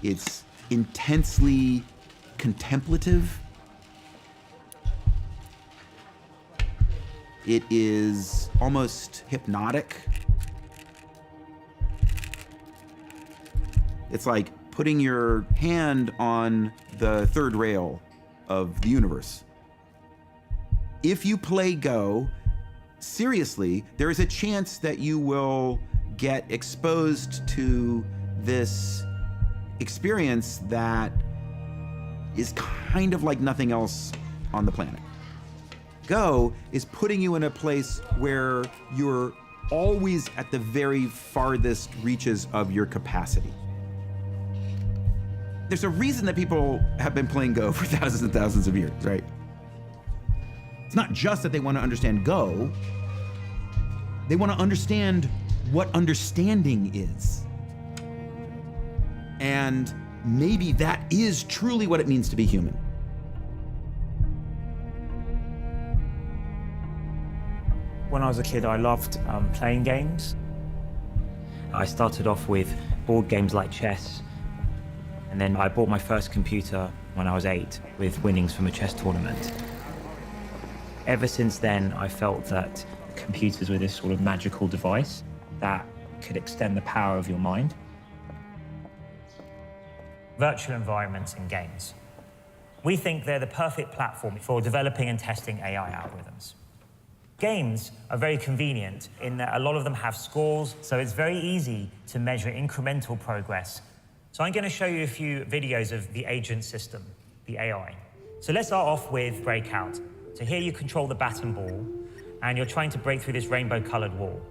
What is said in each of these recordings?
It's intensely contemplative. It is almost hypnotic. It's like putting your hand on the third rail of the universe. If you play Go, seriously, there is a chance that you will get exposed to this experience that is kind of like nothing else on the planet. Go is putting you in a place where you're always at the very farthest reaches of your capacity. There's a reason that people have been playing Go for thousands and thousands of years, right? It's not just that they want to understand Go, they want to understand what understanding is. And maybe that is truly what it means to be human. When I was a kid, I loved playing games. I started off with board games like chess, and then I bought my first computer when I was 8 with winnings from a chess tournament. Ever since then, I felt that computers were this sort of magical device that could extend the power of your mind. Virtual environments in games. We think they're the perfect platform for developing and testing AI algorithms. Games are very convenient in that a lot of them have scores, so it's very easy to measure incremental progress. So I'm going to show you a few videos of the agent system, the AI. So let's start off with Breakout. So here you control the bat and ball, and you're trying to break through this rainbow-colored wall.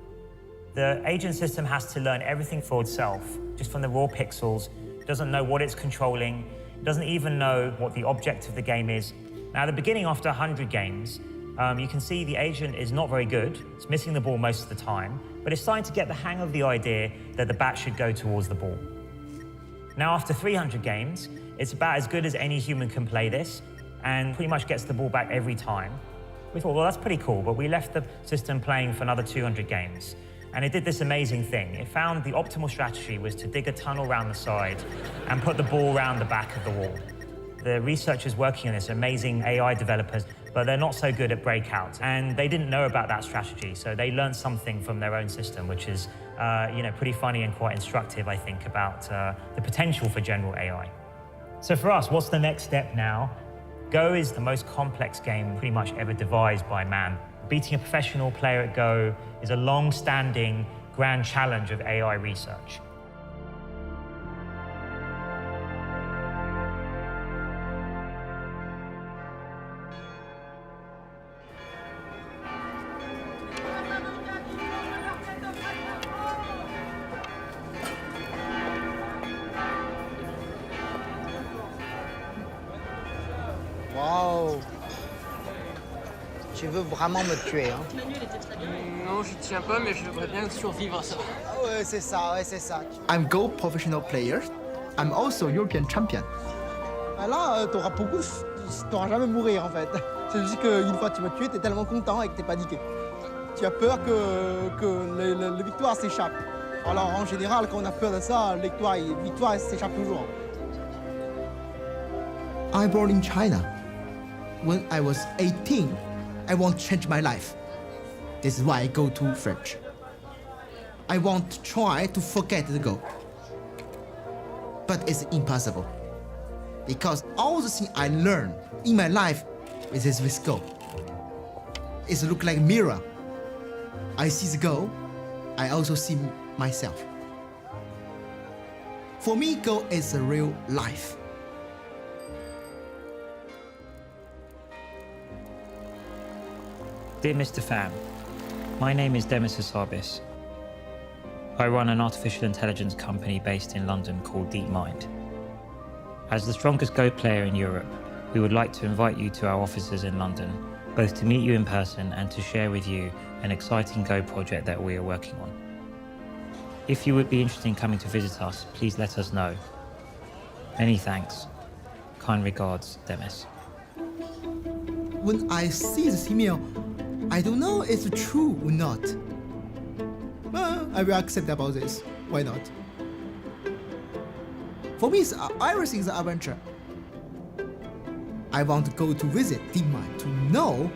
The agent system has to learn everything for itself, just from the raw pixels. It doesn't know what it's controlling. It doesn't even know what the object of the game is. Now, at the beginning, after 100 games, you can see the agent is not very good. It's missing the ball most of the time, but it's starting to get the hang of the idea that the bat should go towards the ball. Now, after 300 games, it's about as good as any human can play this, and pretty much gets the ball back every time. We thought, well, that's pretty cool, but we left the system playing for another 200 games. And it did this amazing thing. It found the optimal strategy was to dig a tunnel around the side and put the ball around the back of the wall. The researchers working on this, amazing AI developers, but they're not so good at Breakout. And they didn't know about that strategy, so they learned something from their own system, which is pretty funny and quite instructive, I think, about the potential for general AI. So for us, what's the next step now? Go is the most complex game pretty much ever devised by man. Beating a professional player at Go is a long-standing grand challenge of AI research. Waouh! Tu veux vraiment me tuer, hein? Non, je tiens pas, mais je voudrais bien survivre à ça. Ah ouais, c'est ça, ouais, c'est ça. I'm Go professional player. I'm also European champion. Ah là, t'auras beaucoup, t'auras jamais mourir en fait. C'est juste qu'une fois que tu m'as tué, t'es tellement content et que t'es paniqué. Tu as peur que la victoire s'échappe. Alors en général, quand on a peur de ça, la victoire s'échappe toujours. I'm born in China. When I was 18, I want to change my life. This is why I go to French. I want to try to forget the Go. But it's impossible. Because all the things I learned in my life is with Go. It looks like a mirror. I see the Go, I also see myself. For me, Go is a real life. Dear Mr. Pham, my name is Demis Hassabis. I run an artificial intelligence company based in London called DeepMind. As the strongest Go player in Europe, we would like to invite you to our offices in London, both to meet you in person and to share with you an exciting Go project that we are working on. If you would be interested in coming to visit us, please let us know. Many thanks. Kind regards, Demis. When I see this email, I don't know if it's true or not. I will accept about this. Why not? For me, everything is an adventure. I want to go to visit DeepMind to know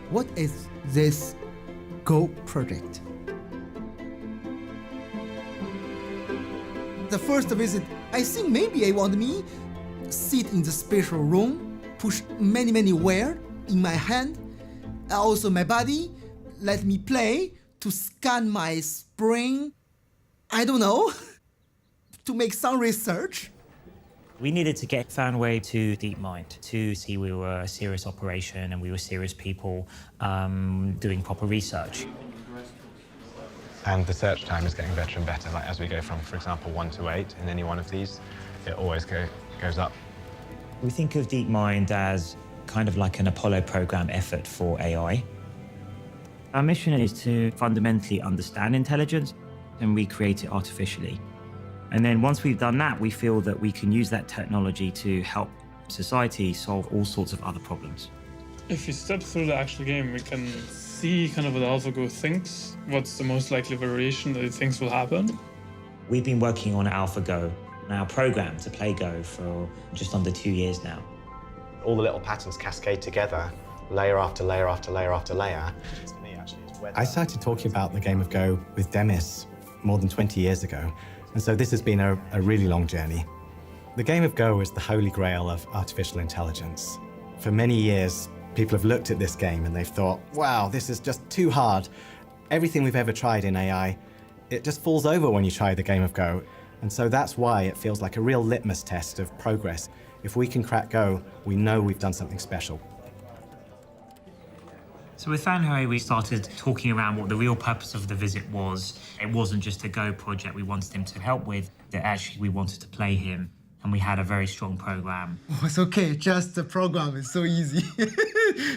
what is this Go project. The first visit, I think maybe I want me sit in the special room, push many wires in my hand, also my body, let me play to scan my brain, I don't know, to make some research. We needed to get Fanway to DeepMind to see we were a serious operation and we were serious people doing proper research. And the search time is getting better and better. Like as we go from, for example, 1 to 8 in any one of these, it always goes up. We think of DeepMind as kind of like an Apollo program effort for AI. Our mission is to fundamentally understand intelligence and recreate it artificially. And then once we've done that, we feel that we can use that technology to help society solve all sorts of other problems. If we step through the actual game, we can see kind of what AlphaGo thinks, what's the most likely variation that it thinks will happen. We've been working on AlphaGo, our program to play Go, for just under 2 years now. All the little patterns cascade together, layer after layer after layer after layer. I started talking about the game of Go with Demis more than 20 years ago, and so this has been a really long journey. The game of Go is the holy grail of artificial intelligence. For many years, people have looked at this game and they've thought, wow, this is just too hard. Everything we've ever tried in AI, it just falls over when you try the game of Go. And so that's why it feels like a real litmus test of progress. If we can crack Go, we know we've done something special. So with Fanhui, we started talking around what the real purpose of the visit was. It wasn't just a Go project we wanted him to help with, that actually we wanted to play him, and we had a very strong program. Oh, it's okay, just the program is so easy.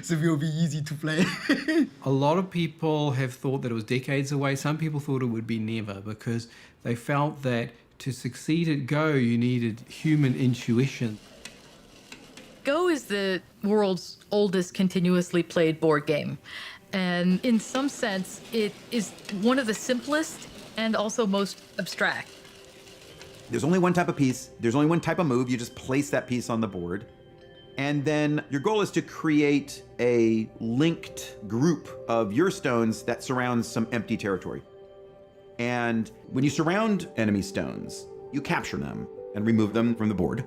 So it will be easy to play. A lot of people have thought that it was decades away. Some people thought it would be never, because they felt that to succeed at Go, you needed human intuition. Go is the world's oldest continuously played board game. And in some sense, it is one of the simplest and also most abstract. There's only one type of piece, there's only one type of move, you just place that piece on the board. And then your goal is to create a linked group of your stones that surrounds some empty territory. And when you surround enemy stones, you capture them and remove them from the board.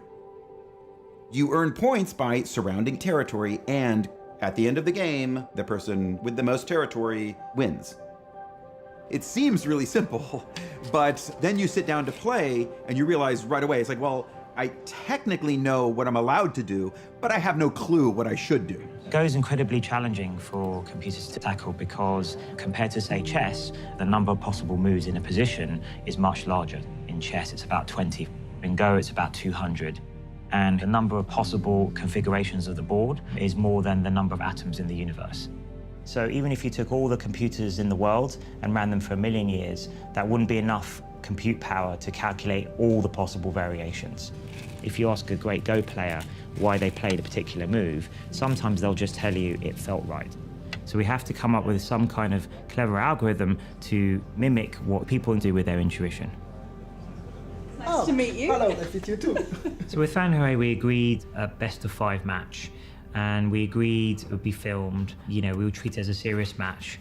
You earn points by surrounding territory, and at the end of the game, the person with the most territory wins. It seems really simple, but then you sit down to play and you realize right away, it's like, well, I technically know what I'm allowed to do, but I have no clue what I should do. Go is incredibly challenging for computers to tackle because compared to, say, chess, the number of possible moves in a position is much larger. In chess, it's about 20. In Go, it's about 200. And the number of possible configurations of the board is more than the number of atoms in the universe. So even if you took all the computers in the world and ran them for 1 million years, that wouldn't be enough compute power to calculate all the possible variations. If you ask a great Go player why they played a particular move, sometimes they'll just tell you it felt right. So we have to come up with some kind of clever algorithm to mimic what people do with their intuition. Nice to meet you. Hello, nice to meet you too. So with Fanhui, we agreed a best-of-5 match, and we agreed it would be filmed. You know, we would treat it as a serious match.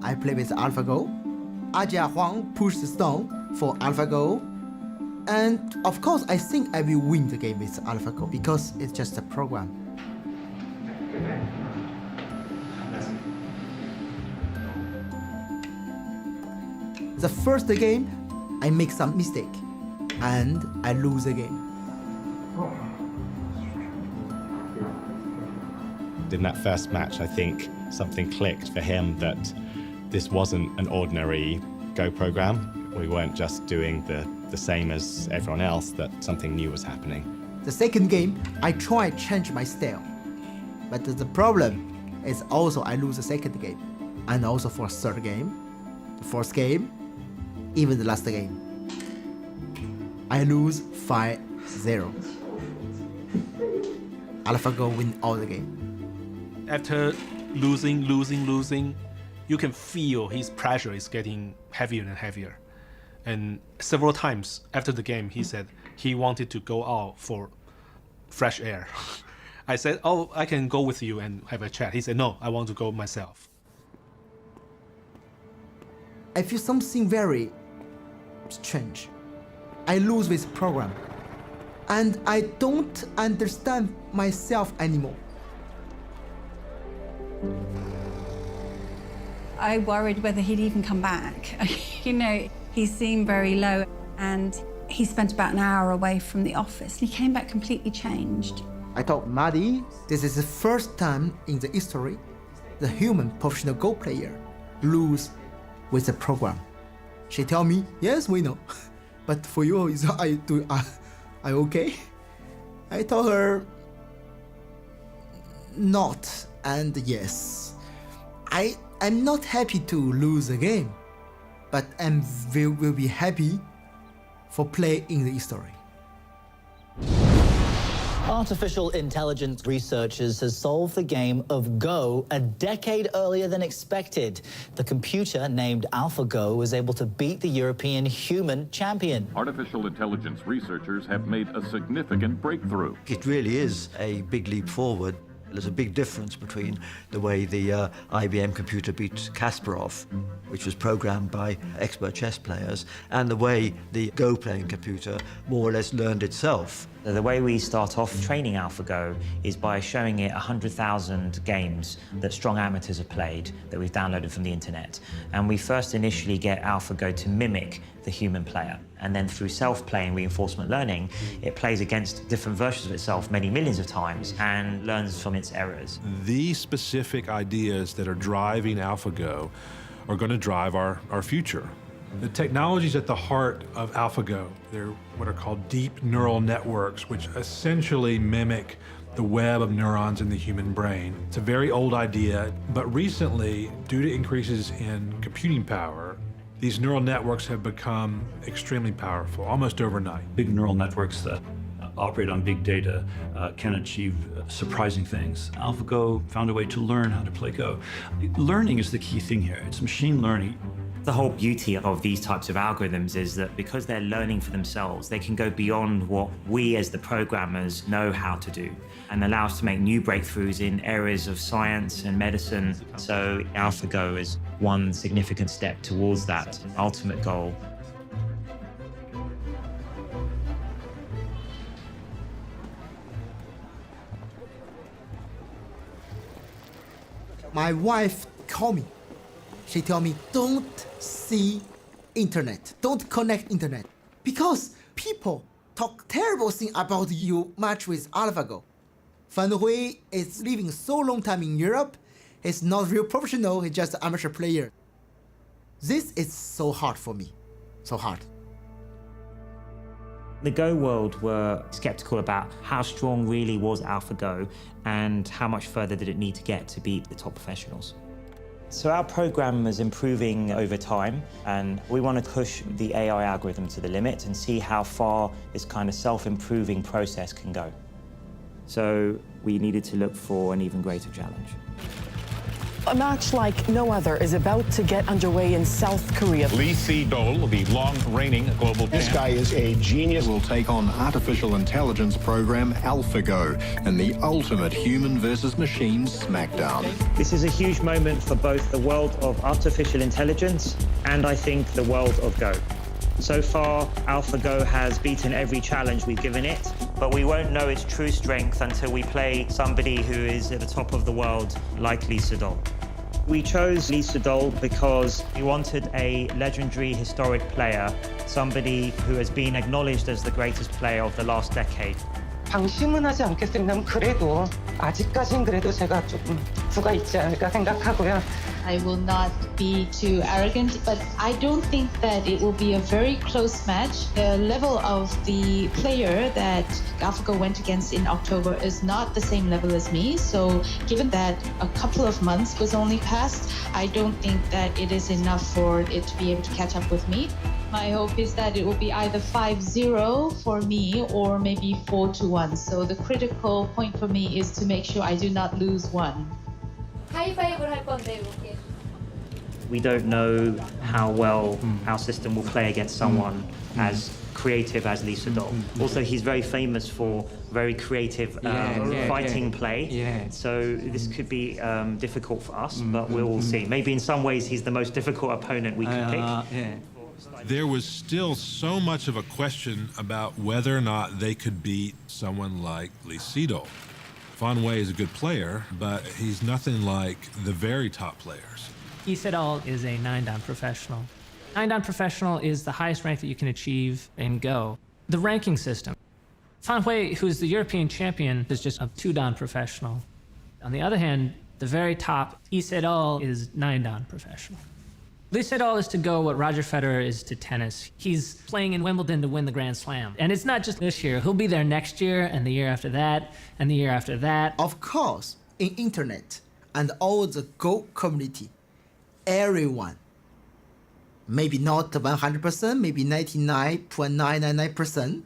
I play with AlphaGo. Ajia Huang pushed the stone for AlphaGo. And of course, I think I will win the game with AlphaGo because it's just a program. The first game, I make some mistake and I lose the game. In that first match, I think something clicked for him that this wasn't an ordinary Go program. We weren't just doing the same as everyone else, that something new was happening. The second game, I try to change my style. But the problem is also I lose the second game. And also for third game, the fourth game, even the last game. I lose 5-0. AlphaGo win all the game. After losing, you can feel his pressure is getting heavier and heavier. And several times after the game, he said he wanted to go out for fresh air. I said, oh, I can go with you and have a chat. He said, no, I want to go myself. I feel something very strange. I lose this program. And I don't understand myself anymore. I worried whether he'd even come back. You know, he seemed very low, and he spent about an hour away from the office. He came back completely changed. I told Maddie, this is the first time in the history the human professional Go player lose with the program. She tell me, yes, we know. But for you, is I okay? I told her not and yes. I'm not happy to lose the game, but will be happy for play in the history. Artificial intelligence researchers has solved the game of Go a decade earlier than expected. The computer, named AlphaGo, was able to beat the European human champion. Artificial intelligence researchers have made a significant breakthrough. It really is a big leap forward. There's a big difference between the way the IBM computer beat Kasparov, which was programmed by expert chess players, and the way the Go playing computer more or less learned itself. The way we start off training AlphaGo is by showing it 100,000 games that strong amateurs have played that we've downloaded from the internet. And we first initially get AlphaGo to mimic the human player. And then through self-playing reinforcement learning, it plays against different versions of itself many millions of times and learns from its errors. The specific ideas that are driving AlphaGo are going to drive our future. The technologies at the heart of AlphaGo, they're what are called deep neural networks, which essentially mimic the web of neurons in the human brain. It's a very old idea, but recently, due to increases in computing power, these neural networks have become extremely powerful, almost overnight. Big neural networks that operate on big data can achieve surprising things. AlphaGo found a way to learn how to play Go. Learning is the key thing here. It's machine learning. The whole beauty of these types of algorithms is that because they're learning for themselves, they can go beyond what we as the programmers know how to do and allow us to make new breakthroughs in areas of science and medicine. So AlphaGo is one significant step towards that ultimate goal. My wife called me. She told me, don't see internet, don't connect internet, because people talk terrible thing about you match with AlphaGo. Fan Hui is living so long time in Europe, he's not real professional, he's just an amateur player. This is so hard for me, so hard. The Go world were skeptical about how strong really was AlphaGo and how much further did it need to get to beat the top professionals. So our program is improving over time, and we want to push the AI algorithm to the limit and see how far this kind of self-improving process can go. So we needed to look for an even greater challenge. A match like no other is about to get underway in South Korea. Lee Sedol, the long-reigning global champ. This guy is a genius. Will take on artificial intelligence program AlphaGo in the ultimate human versus machine smackdown. This is a huge moment for both the world of artificial intelligence and I think the world of Go. So far, AlphaGo has beaten every challenge we've given it, but we won't know its true strength until we play somebody who is at the top of the world, like Lee Sedol. We chose Lee Sedol because we wanted a legendary historic player, somebody who has been acknowledged as the greatest player of the last decade. 방심은 하지 않겠습니다만 그래도 아직까진 그래도 제가 조금 부가 있지 않을까 생각하고요. I will not be too arrogant, but I don't think that it will be a very close match. The level of the player that AlphaGo went against in October is not the same level as me. So given that a couple of months was only passed, I don't think that it is enough for it to be able to catch up with me. My hope is that it will be either 5-0 for me or maybe 4-1. So the critical point for me is to make sure I do not lose one. 하이파이브를 할 건데 이렇게. We don't know how well our system will play against someone as creative as Lee Sedol. Also, he's very famous for very creative fighting play. So this could be difficult for us, but we'll see. Maybe in some ways he's the most difficult opponent we could pick. There was still so much of a question about whether or not they could beat someone like Lee Sedol. Fan Wei is a good player, but he's nothing like the very top players. Lee Sedol is a 9-dan professional. 9-dan professional is the highest rank that you can achieve in Go. The ranking system. Fan Wei, who's the European champion, is just a 2-dan professional. On the other hand, the very top, Lee Sedol is 9-dan professional. Lee Sedol is to Go what Roger Federer is to tennis. He's playing in Wimbledon to win the Grand Slam. And it's not just this year. He'll be there next year, and the year after that, and the year after that. Of course, in internet and all the Go community, everyone, maybe not 100%, maybe 99.999%,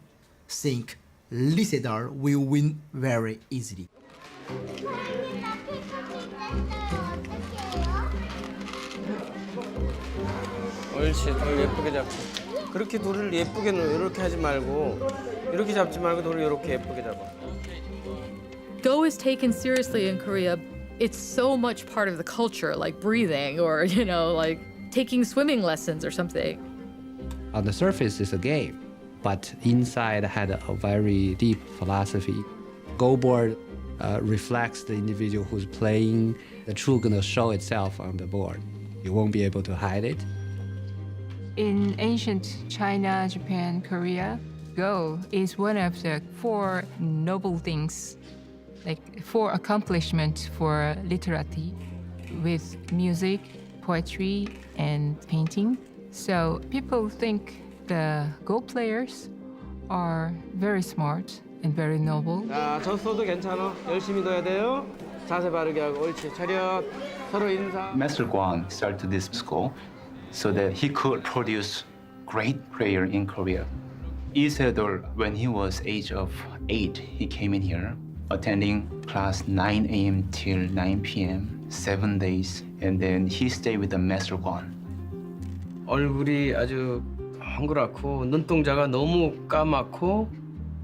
think Lee Sedol will win very easily. 옳지, 돌 예쁘게 잡고. 그렇게 돌을 예쁘게 이렇게 하지 말고 이렇게 잡지 말고 돌을 이렇게 예쁘게 잡아. Go is taken seriously in Korea. It's so much part of the culture, like breathing or, like taking swimming lessons or something. On the surface, it's a game, but inside had a very deep philosophy. Go board reflects the individual who's playing. The truth gonna show itself on the board. You won't be able to hide it. In ancient China, Japan, Korea, Go is one of the 4 noble things, like 4 accomplishments for literati, with music, poetry, and painting. So people think the Go players are very smart and very noble. 자, 졌어도 괜찮아. 열심히 둬야 돼요. 자세 바르게 하고 옳지. 차렷. 서로 인사. Master Guan started this school so that he could produce great player in Korea. Lee Sedol, when he was age of 8, he came in here, attending class 9 a.m. till 9 p.m., 7 days, and then he stayed with the Master Guan. 얼굴이 아주 헝그랗고 눈동자가 너무 까맣고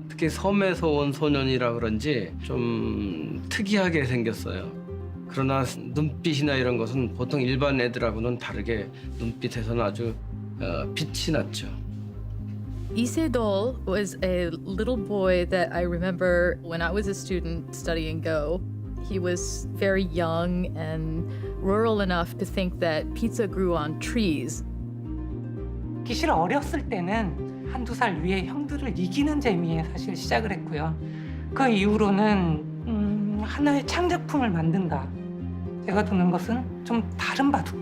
특히 섬에서 온 소년이라 그런지 좀 특이하게 생겼어요. 그러나 눈빛이나 이런 것은 보통 일반 애들하고는 다르게 눈빛에서는 아주 빛이 났죠. Lee Sedol was a little boy that I remember when I was a student studying Go. He was very young and rural enough to think that pizza grew on trees. 사실 어렸을 때는 한두 살 위에 형들을 이기는 재미에 사실 시작을 했고요. 그 이후로는 하나의 창작품을 만든다. 제가 두는 것은 좀 다른 바둑,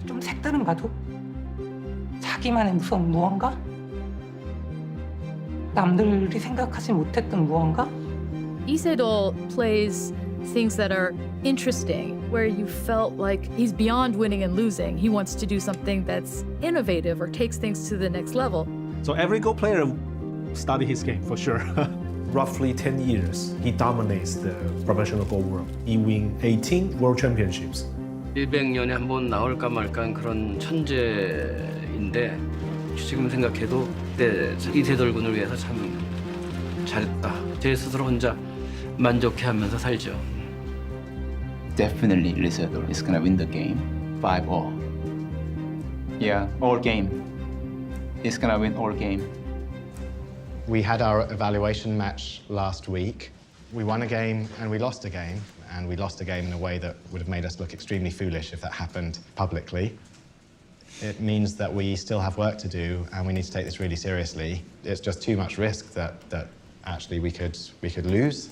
좀 색다른 바둑, 자기만의 무서운 무언가, 남들이 생각하지 못했던 무언가. Lee Sedol plays things that are interesting, where you felt like he's beyond winning and losing. He wants to do something that's innovative or takes things to the next level. So every Go player study his game for sure. Roughly 10 years, he dominates the professional Go world. He wins 18 world championships. 100년에 한 번 나올까 말까한 그런 천재인데 지금 생각해도 그때 이세돌 군을 위해서 참 잘했다. 제 스스로 혼자 만족해하면서 살죠. Definitely Lee Sedol is gonna win the game 5-0. Yeah, all game. He's gonna win all game. We had our evaluation match last week. We won a game and we lost a game, and we lost a game in a way that would have made us look extremely foolish if that happened publicly. It means that we still have work to do and we need to take this really seriously. It's just too much risk that actually we could lose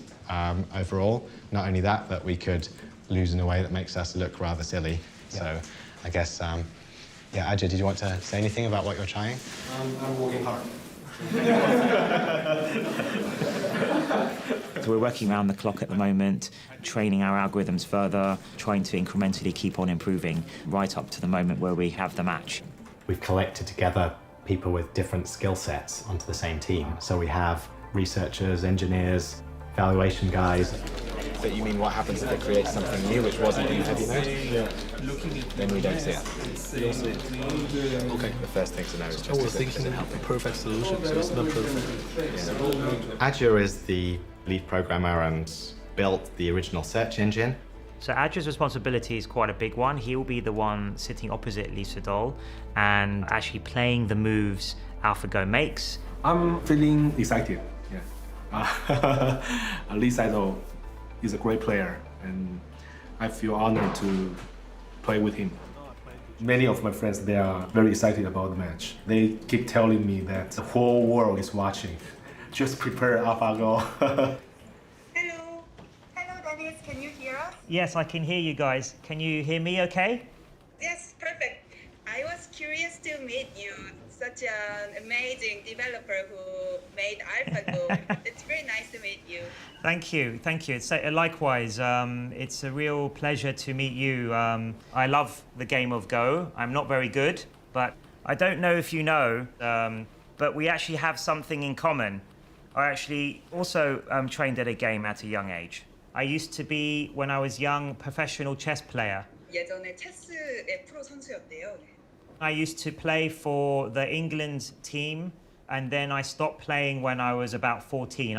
overall. Not only that, but we could lose in a way that makes us look rather silly. Yeah. So I guess, yeah, Ajay, did you want to say anything about what you're trying? I'm working hard. So we're working around the clock at the moment, training our algorithms further, trying to incrementally keep on improving right up to the moment where we have the match. We've collected together people with different skill sets onto the same team. So we have researchers, engineers, evaluation guys. But you mean what happens if it creates something new which wasn't in heavy node? Yeah. Then we don't see it. You'll see it. Okay. The first thing to know is I just was thinking the perfect solution, so it's not perfect. Adja is the lead programmer and built the original search engine. So Adja's responsibility is quite a big one. He will be the one sitting opposite Lee Sedol and actually playing the moves AlphaGo makes. I'm feeling excited. Yeah. Lee Sedol is a great player, and I feel honored to play with him. Many of my friends, they are very excited about the match. They keep telling me that the whole world is watching. Just prepare AlphaGo. Hello, Dennis, can you hear us? Yes, I can hear you guys. Can you hear me okay? Yes, perfect. I was curious to meet you, such an amazing developer who made AlphaGo. It's very nice to meet you. Thank you. It's likewise. It's a real pleasure to meet you. I love the game of Go. I'm not very good, but I don't know if you know, but we actually have something in common. I actually also trained at a game at a young age. I used to be, when I was young, professional chess player. 예전에 체스의 프로 선수였대요. I used to play for the England team, and then I stopped playing when I was about 14.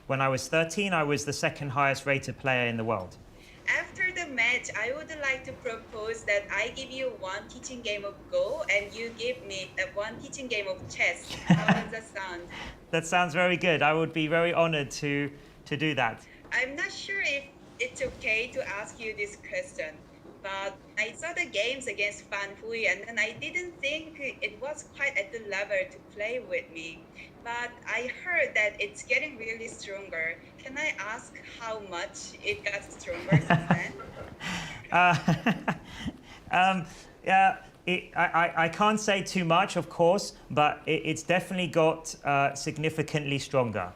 When I was 13, I was the second highest rated player in the world. After the match, I would like to propose that I give you one teaching game of Go and you give me one teaching game of chess. How does that sound? That sounds very good. I would be very honored to do that. I'm not sure if it's okay to ask you this question, but I saw the games against Fan Hui and then I didn't think it was quite at the level to play with me. But I heard that it's getting really stronger. Can I ask how much it got stronger since then? I can't say too much, of course, but it's definitely got significantly stronger.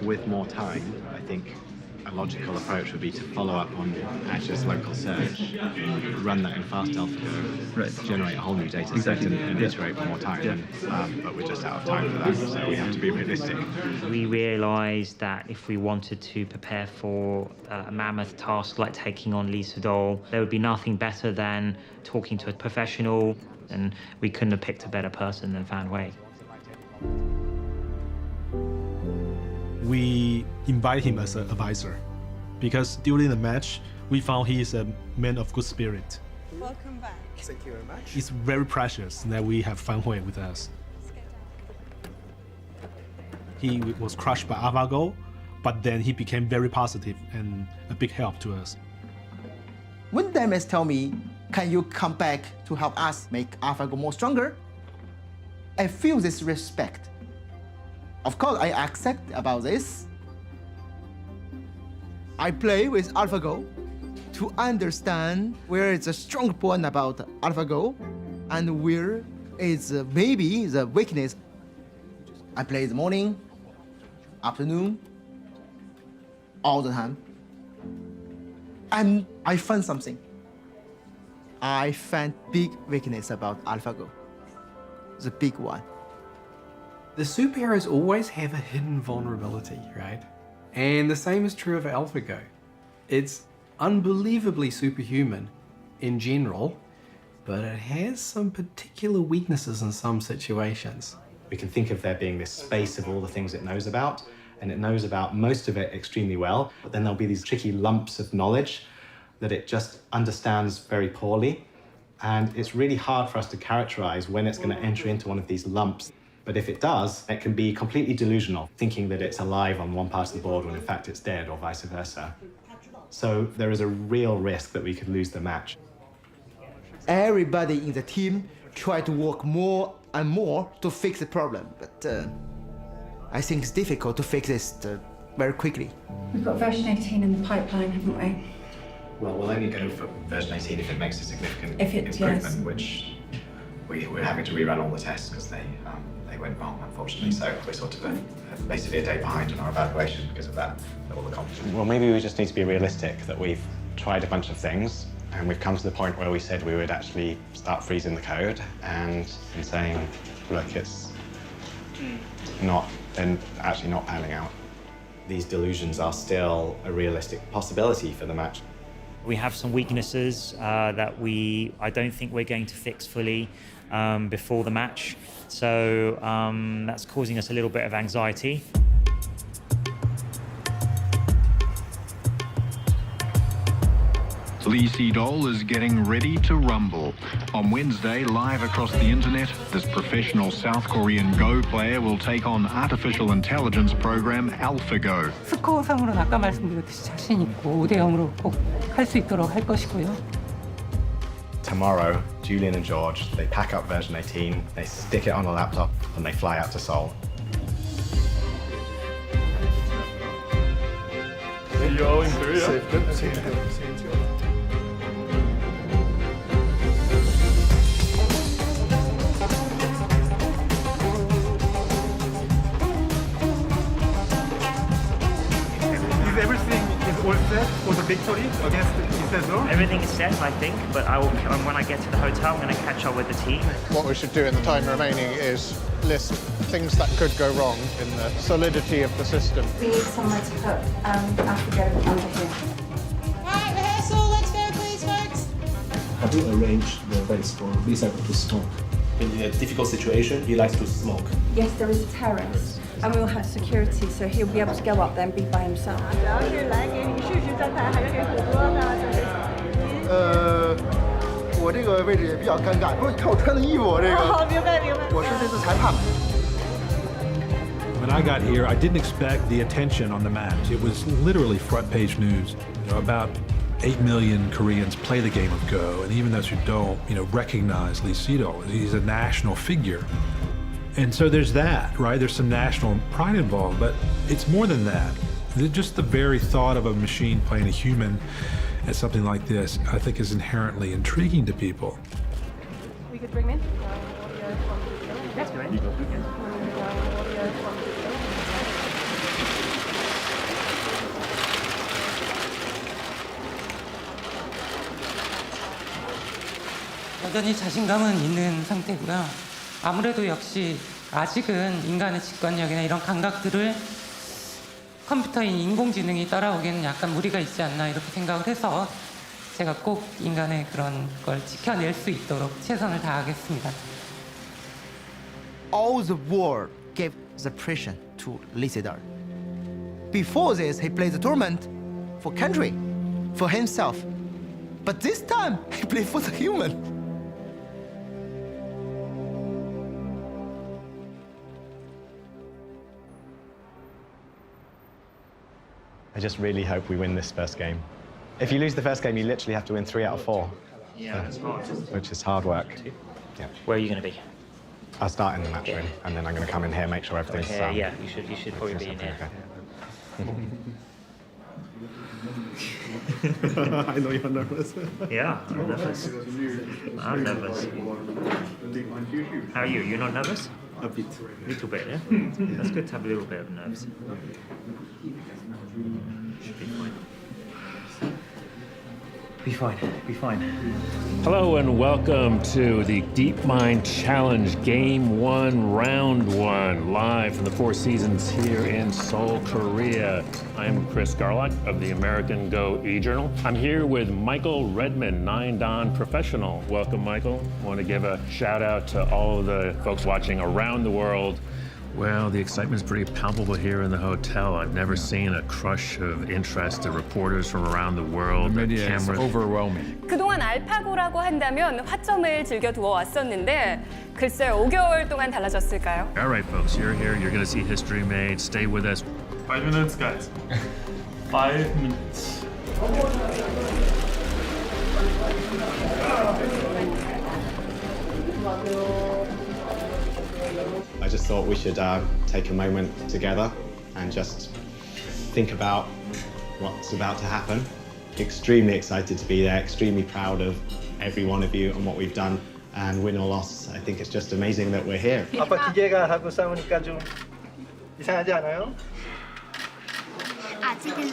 With more time, I think a logical approach would be to follow up on Adja's local search, run that in fast AlphaGo, generate a whole new data set and iterate for more time. But we're just out of time for that, so we have to be realistic. We realized that if we wanted to prepare for a mammoth task like taking on Lee Sedol, there would be nothing better than talking to a professional, and we couldn't have picked a better person than Fan Hui. We invite him as an advisor because during the match, we found he is a man of good spirit. Welcome back. Thank you very much. It's very precious that we have Fan Hui with us. He was crushed by AlphaGo, but then he became very positive and a big help to us. When Demis tell me, can you come back to help us make AlphaGo more stronger? I feel this respect. Of course, I accept about this. I play with AlphaGo to understand where is the strong point about AlphaGo and where is maybe the weakness. I play the morning, afternoon, all the time. And I found something. I found big weakness about AlphaGo. The big one. The superheroes always have a hidden vulnerability, right? And the same is true of AlphaGo. It's unbelievably superhuman in general, but it has some particular weaknesses in some situations. We can think of there being this space of all the things it knows about, and it knows about most of it extremely well, but then there'll be these tricky lumps of knowledge that it just understands very poorly. And it's really hard for us to characterize when it's going to enter into one of these lumps. But if it does, it can be completely delusional, thinking that it's alive on one part of the board when in fact it's dead, or vice versa. So there is a real risk that we could lose the match. Everybody in the team try to work more and more to fix the problem, but I think it's difficult to fix this very quickly. We've got version 18 in the pipeline, haven't we? Well, we'll only go for version 18 if it makes a significant improvement, yes. Which we're having to rerun all the tests because they went wrong, unfortunately. So we're sort of basically a day behind on our evaluation because of that, all the competition. Well, maybe we just need to be realistic that we've tried a bunch of things and we've come to the point where we said we would actually start freezing the code and saying, look, it's actually not panning out. these delusions are still a realistic possibility for the match. We have some weaknesses that I don't think we're going to fix fully before the match. So that's causing us a little bit of anxiety. Lee Sedol is getting ready to rumble. On Wednesday, live across the internet, this professional South Korean Go player will take on artificial intelligence program AlphaGo. 스코어상으로는 아까 말씀드렸듯이 자신 있고 5대0으로 꼭 할 수 있도록 할 것이고요. Tomorrow, Julian and George, they pack up version 18, they stick it on a laptop, and they fly out to Seoul. See you all in Korea. Safe trip. All set for the victory against Lee Sedol? Everything is set, I think, but when I get to the hotel, I'm going to catch up with the team. What we should do in the time remaining is list things that could go wrong in the solidity of the system. We need somewhere to put AlphaGo under here. Right, rehearsal, let's go please, folks. Have you arranged the place for Lee Sedol to smoke? In a difficult situation, he likes to smoke. Yes, there is a terrace, and we will have security, so he'll be able to go up there and be by himself. 我这个位置也比较尴尬，不是你看我穿的衣服，我这个。明白明白。我是这次裁判。When I got here, I didn't expect the attention on the match. It was literally front page news. About 8 million Koreans play the game of Go, and even those who don't, recognize Lee Sedol. He's a national figure. And so there's that, right? There's some national pride involved, but it's more than that. Just the very thought of a machine playing a human at something like this, I think, is inherently intriguing to people. We could bring him in? Let's go in. 여전히 자신감은 있는 상태고요. 아무래도 역시 아직은 인간의 직관력이나 이런 감각들을 컴퓨터인 인공지능이 따라오기에는 약간 무리가 있지 않나 이렇게 생각을 해서 제가 꼭 인간의 그런 걸 지켜낼 수 있도록 최선을 다하겠습니다. All the world gave the pressure to Lee Sedol. Before this, he played the tournament for country, for himself. But this time, he played for the human. I just really hope we win this first game. If you lose the first game, you literally have to win 3 out of 4. Yeah, that's hard. Which is hard work. Yeah. Where are you going to be? I'll start in the match room, and then I'm going to come in here, make sure everything's... Yeah, you should probably be in here. I know you're nervous. Yeah, I'm nervous. I'm nervous. How are you? You're not nervous? A bit. A little bit, yeah? That's good to have a little bit of nerves. Should be fine. Be fine. Hello and welcome to the DeepMind Challenge Game 1, Round 1, live from the Four Seasons here in Seoul, Korea. I'm Chris Garlock of the American Go e-journal. I'm here with Michael Redmond, 9-Dan professional. Welcome, Michael. I want to give a shout out to all of the folks watching around the world. Well, the excitement's pretty palpable here in the hotel. I've never seen a crush of interest to reporters from around the world. The media is overwhelming. 그동안 알파고라고 한다면 화점을 즐겨두어 왔었는데 글쎄 5개월 동안 달라졌을까요? All right, folks, you're here. You're going to see history made. Stay with us. 5 minutes, guys. 5 minutes. I just thought we should take a moment together and just think about what's about to happen. Extremely excited to be there, extremely proud of every one of you and what we've done. And win or loss, I think it's just amazing that we're here. 아빠 기계가 하고 싸우니까 좀 이상하지 않아요? 아직은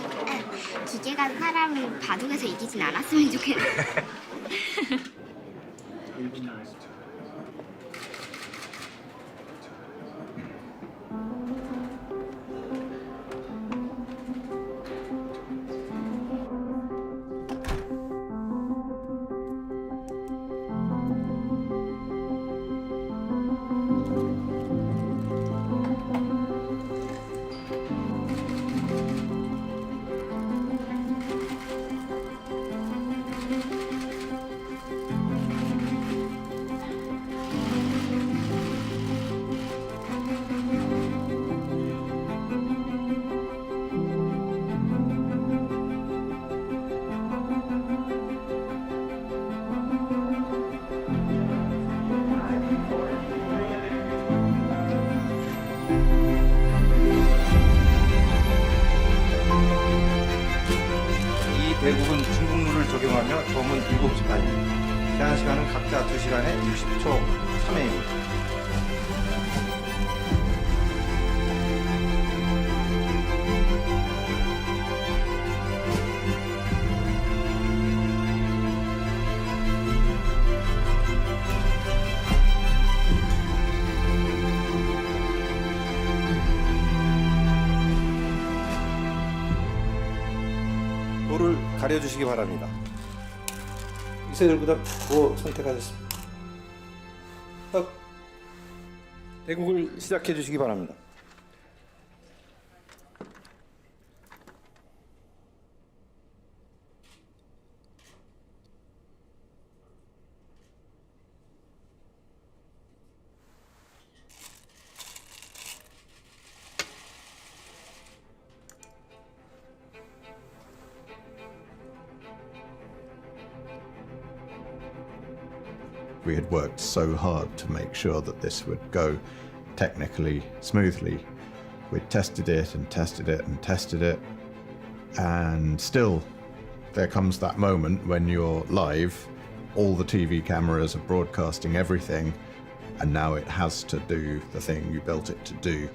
기계가 사람을 바둑에서 이기진 않았으면 좋겠네. 2시간에 60초 3회입니다. 도를 가려주시기 바랍니다. 이세돌 구단 도 선택하셨습니다. 대국을 시작해 주시기 바랍니다. We had worked so hard to make sure that this would go technically smoothly. We'd tested it and tested it and tested it, and still there comes that moment when you're live, all the TV cameras are broadcasting everything, and now it has to do the thing you built it to do.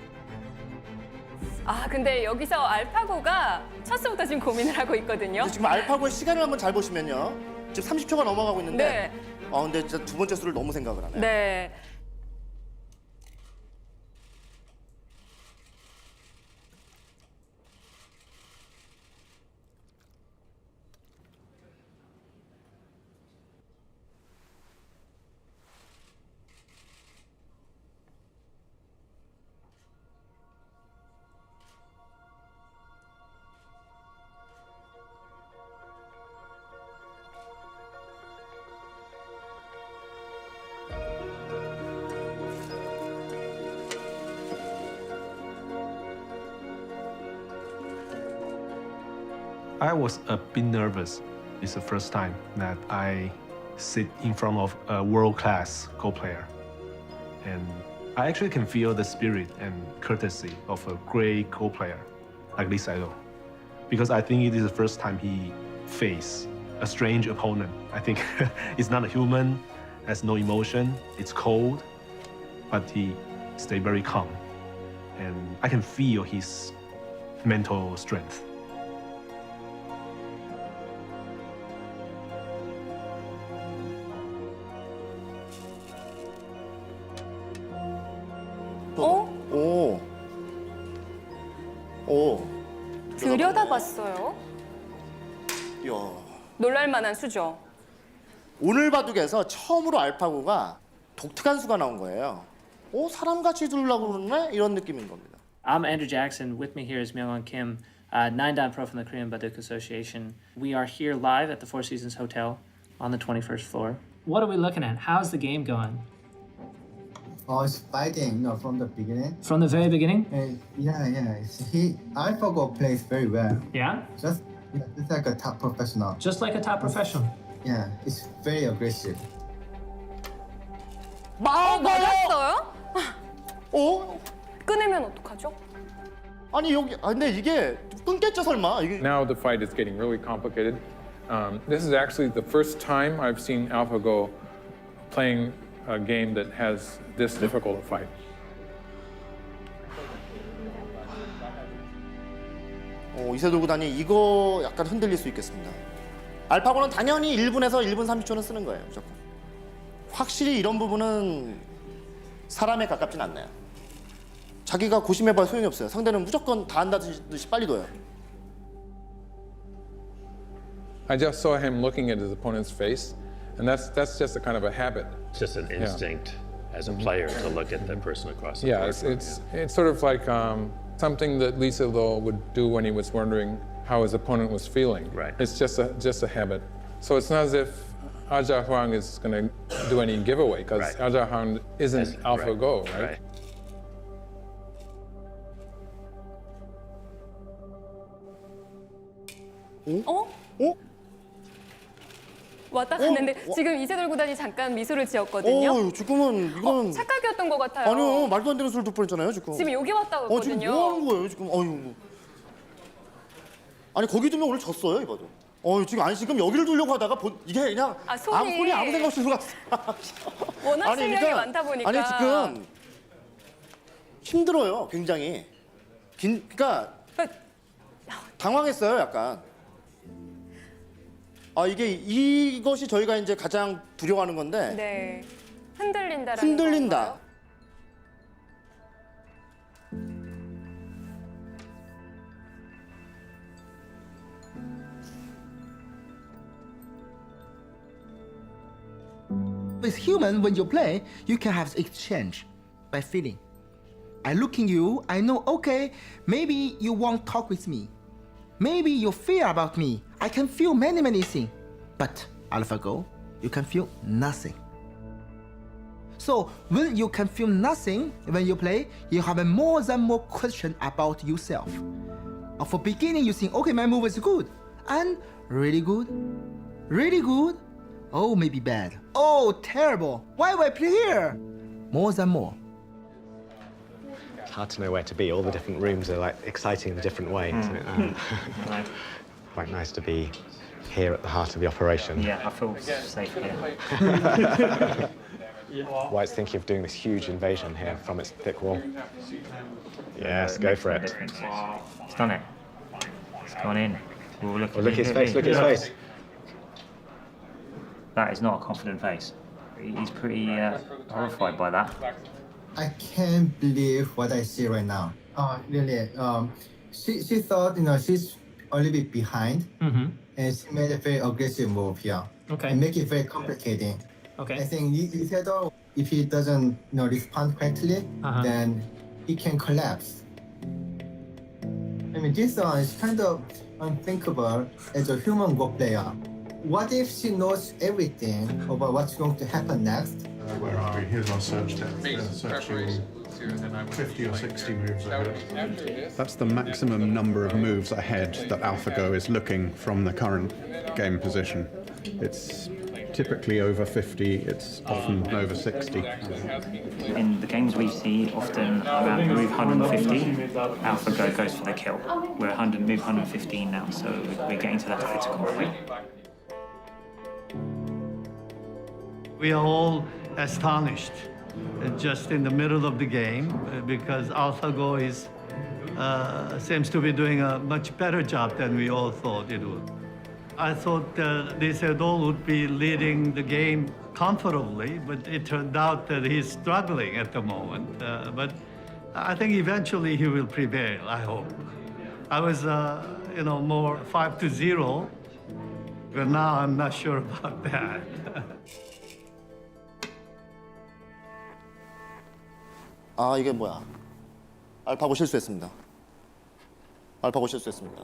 아, 근데 여기서 알파고가 첫수부터 지금 고민을 하고 있거든요. 지금 알파고의 시간을 한번 잘 보시면요. 지금 30초가 넘어가고 있는데 네. 근데 진짜 두 번째 수를 너무 생각을 하네. 네. I was a bit nervous. It's the first time that I sit in front of a world-class Go player. And I actually can feel the spirit and courtesy of a great Go player like Lee Sedol. Because I think it is the first time he faced a strange opponent. I think it's not a human, has no emotion, it's cold, but he stayed very calm. And I can feel his mental strength. 들여다봤어요. 이야. 놀랄만한 수죠. 오늘 바둑에서 처음으로 알파고가 독특한 수가 나온 거예요. 사람같이 두려고 그러네? 이런 느낌인 겁니다. I'm Andrew Jackson. With me here is Myung-won Kim, 9-dan pro from the Korean Baduk Association. We are here live at the Four Seasons Hotel on the 21st floor. What are we looking at? How's the game going? It's fighting, from the beginning. From the very beginning? Yeah. AlphaGo plays very well. Yeah? Just like a top professional. Just like a top professional. Yeah, it's very aggressive. 맞았어요? 끊으면 어떡하죠? 아니 여기 근데 이게 끊겠죠 설마? 이게 Now the fight is getting really complicated. This is actually the first time I've seen AlphaGo playing a game that has this difficult a fight. 이세돌 구단이 이거 약간 흔들릴 수 있겠습니다. 알파고는 당연히 1분에서 1분 30초는 쓰는 거예요, 무조건. 확실히 이런 부분은 사람에 가깝진 않나요? 자기가 고심해봐야 소용이 없어요. 상대는 무조건 다 한다듯이 빨리 둬요. I just saw him looking at his opponent's face, and that's just a kind of a habit. Just an instinct as a player to look at the person across the Yeah, board. it's sort of like something that Lee Sedol would do when he was wondering how his opponent was feeling. Right. It's just a habit. So it's not as if Aja Huang is going to do any giveaway, because Aja Huang isn't AlphaGo, right? 왔다 갔는데 지금 이세돌 구단이 잠깐 미소를 지었거든요. 지금은 이건 착각이었던 것 같아요. 아니요, 말도 안 되는 소리 듣 뻔했잖아요, 지금. 지금 여기 왔다고 했거든요. 지금 뭐 하는 거예요, 지금? 아니 거기 두면 오늘 졌어요, 이봐도. 지금 아니 지금 여기를 두려고 하다가 이게 그냥 손이 아무 생각 없이 들어갔어. 워낙 실력이 많다 보니까. 아니 지금 힘들어요, 굉장히. 그러니까 당황했어요, 약간. 이것이 저희가 이제 가장 두려워하는 건데. 네. 흔들린다라는 흔들린다. 건가요? With human, when you play, you can have exchange by feeling. I looking you, I know, okay, maybe you won't talk with me. Maybe you fear about me. I can feel many things. But AlphaGo, you can feel nothing. So when you can feel nothing when you play, you have more than more question about yourself. For beginning, you think, okay, my move is good, and really good, oh, maybe bad, oh, terrible, why do I play here? More than more. It's hard to know where to be. All the different rooms are like exciting in a different way. Quite nice to be here at the heart of the operation. Yeah, I feel safe here. White's thinking of doing this huge invasion here from its thick wall. Yes, go for it. It's done it. It's gone in. Look at his face, look at his face. That is not a confident face. He's pretty horrified by that. I can't believe what I see right now. Really. She thought, she's a little bit behind, and she made a very aggressive move here. Okay. And make it very complicated. Okay. I think Lee Sedol, if he doesn't, respond correctly, then he can collapse. I mean, this one is kind of unthinkable as a human Go player. What if she knows everything about what's going to happen next? Where are we? Here's our search tab. Searching 50 or 60 moves ahead. That's the maximum number of moves ahead that AlphaGo is looking from the current game position. It's typically over 50, it's often over 60. In the games we see, often around move 150, AlphaGo goes for the kill. We're move 115 now, so we're getting to that critical point. We are all astonished just in the middle of the game because AlphaGo seems to be doing a much better job than we all thought it would. I thought Lee Sedol would be leading the game comfortably, but it turned out that he's struggling at the moment. But I think eventually he will prevail, I hope. I was, more 5-0, but now I'm not sure about that. 이게 뭐야? 알파고 실수했습니다. 알파고 실수했습니다.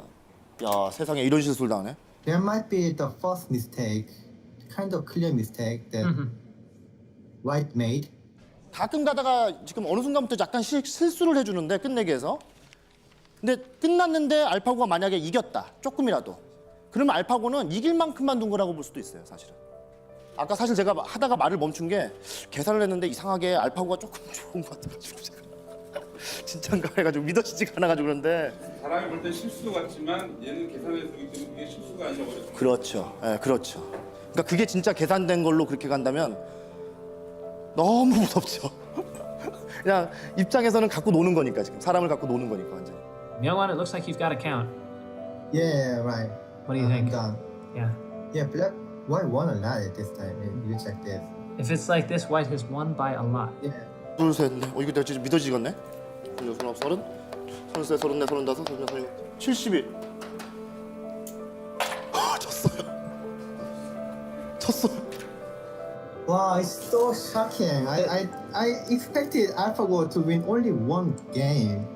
야, 세상에 이런 실수를 당하네. There might be the first mistake, kind of clear mistake that White made. 가끔 가다가 지금 어느 순간부터 약간 실수를 해주는데 끝내기 위해서. 근데 끝났는데 알파고가 만약에 이겼다, 조금이라도. 그러면 알파고는 이길 만큼만 둔 거라고 볼 수도 있어요, 사실은. 아까 사실 제가 하다가 말을 멈춘 게 계산을 했는데 이상하게 알파고가 조금 좋은 것 같아가지고 제가 진짠가 해가지고 믿어지지가 않아가지고 그런데 사람이 볼 때 실수 같지만 얘는 계산해서 보기 때문에 그게 실수가 아니라 어렵다. 그렇죠. 네, 그렇죠. 그러니까 그게 진짜 계산된 걸로 그렇게 간다면 너무 무섭죠. 그냥 입장에서는 갖고 노는 거니까 지금 사람을 갖고 노는 거니까 완전. Myungwon, it looks like you've got a count. Yeah, right. What do you think? Done. Yeah. Yeah, Black White won a lot at this time. You check this. If it's like this, White has won by a lot. Yeah. 둘, 셋, 넷. 이거 내가 진짜 믿어지겠네. 29, 30, 33, 34, 35, 36, 71. 졌어요. Wow, it's so shocking. I expected AlphaGo to win only one game.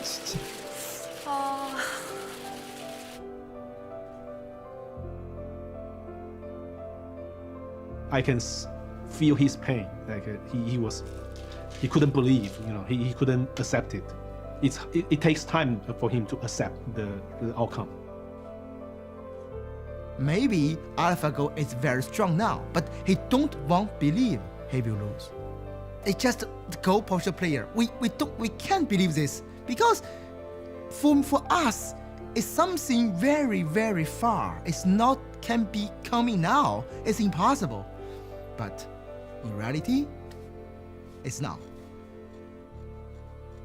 진짜. I can feel his pain. Like he couldn't believe. He couldn't accept it. It takes time for him to accept the outcome. Maybe AlphaGo is very strong now, but he don't want believe he will lose. It's just the Go partial player. We can't believe this Because for us, it's something very, very far. It's not can be coming now. It's impossible. But in reality, it's now.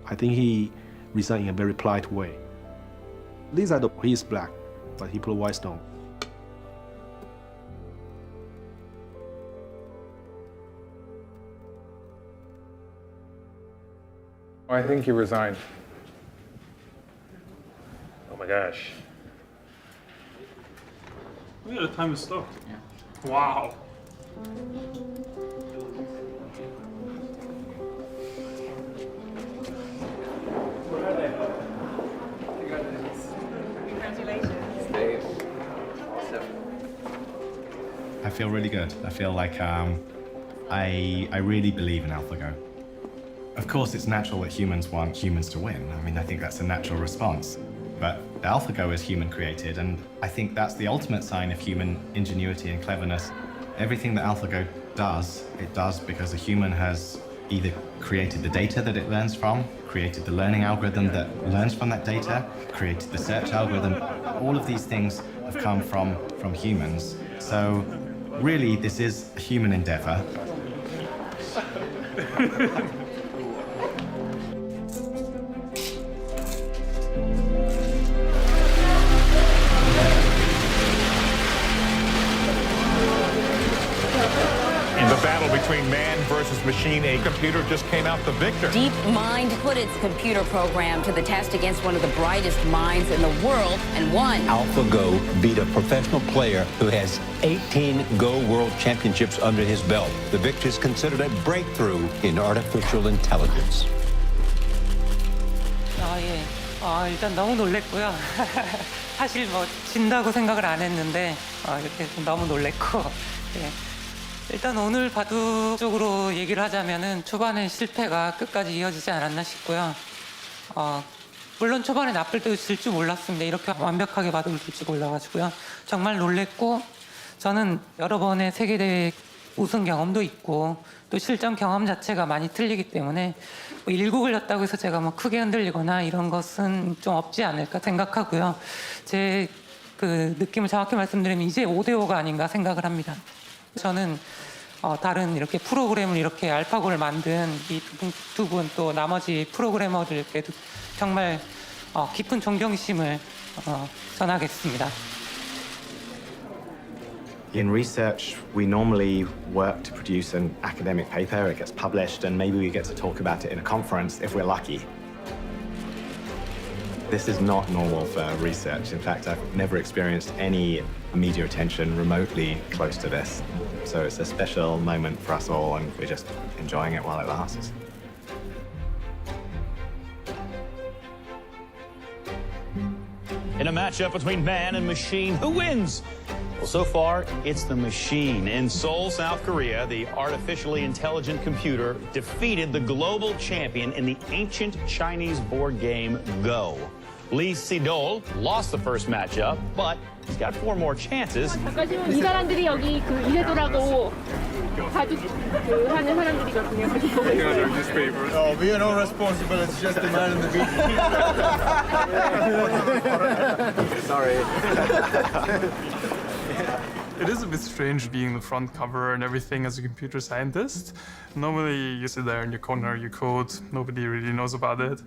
I think he resigned in a very polite way. Lee Sedol, he is black, but he put a white stone. I think he resigned. Oh my gosh. Oh yeah, the time is stopped. Yeah. Wow. I feel really good. I feel like I really believe in AlphaGo. Of course, it's natural that humans want humans to win. I mean, I think that's a natural response. But AlphaGo is human created, and I think that's the ultimate sign of human ingenuity and cleverness. Everything that AlphaGo does, it does because a human has either created the data that it learns from, created the learning algorithm that learns from that data, created the search algorithm. All of these things have come from humans. So really, this is a human endeavor. In the battle between man versus machine, a computer just came out the victor. DeepMind put its computer program to the test against one of the brightest minds in the world and won. AlphaGo beat a professional player who has 18 Go World Championships under his belt. The victory is considered a breakthrough in artificial intelligence. 일단 너무 놀랬고요. 사실 뭐 진다고 생각을 안 했는데 이렇게 너무 놀랬고. 예. 일단 오늘 바둑 쪽으로 얘기를 하자면은 초반에 실패가 끝까지 이어지지 않았나 싶고요. 물론 초반에 나쁠 때도 질 줄 몰랐습니다. 이렇게 완벽하게 바둑을 둘 줄 몰라가지고요. 정말 놀랬고 저는 여러 번의 세계대회 우승 경험도 있고 또 실전 경험 자체가 많이 틀리기 때문에 뭐 일구 걸렸다고 해서 제가 뭐 크게 흔들리거나 이런 것은 좀 없지 않을까 생각하고요. 제 그 느낌을 정확히 말씀드리면 이제 5대5가 아닌가 생각을 합니다. 저는 다른 이렇게 프로그램을 이렇게 알파고를 만든 이 두 분 또 나머지 프로그래머들께도 정말 깊은 존경심을 전하겠습니다. In research, we normally work to produce an academic paper. It gets published, and maybe we get to talk about it in a conference if we're lucky. This is not normal for research. In fact, I've never experienced any media attention remotely close to this. So it's a special moment for us all, and we're just enjoying it while it lasts. In a matchup between man and machine, who wins? Well, so far, it's the machine. In Seoul, South Korea, the artificially intelligent computer defeated the global champion in the ancient Chinese board game Go. Lee Sedol lost the first matchup, but he's got 4 more chances. 이 사람들이 여기 그 이세돌하고 바둑 하는 사람들이거든요. We are not responsible. It's just the man in the beach. Sorry. It is a bit strange being the front cover and everything as a computer scientist. Normally, you sit there in your corner, you code, nobody really knows about it.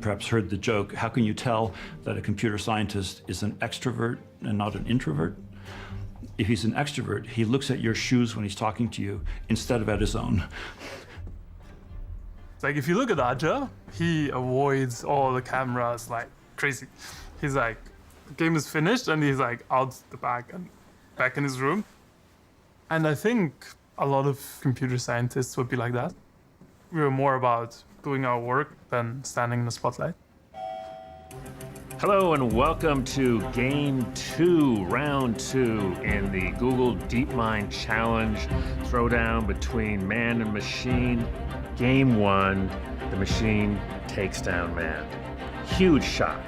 Perhaps heard the joke, how can you tell that a computer scientist is an extrovert and not an introvert? If he's an extrovert, he looks at your shoes when he's talking to you instead of at his own. Like, if you look at Aja, he avoids all the cameras like crazy. He's like, the game is finished, and he's like out the back and back in his room. And I think a lot of computer scientists would be like that. We were more about doing our work than standing in the spotlight. Hello and welcome to Game 2, Round 2 in the Google DeepMind Challenge throwdown between man and machine. Game 1, the machine takes down man. Huge shock.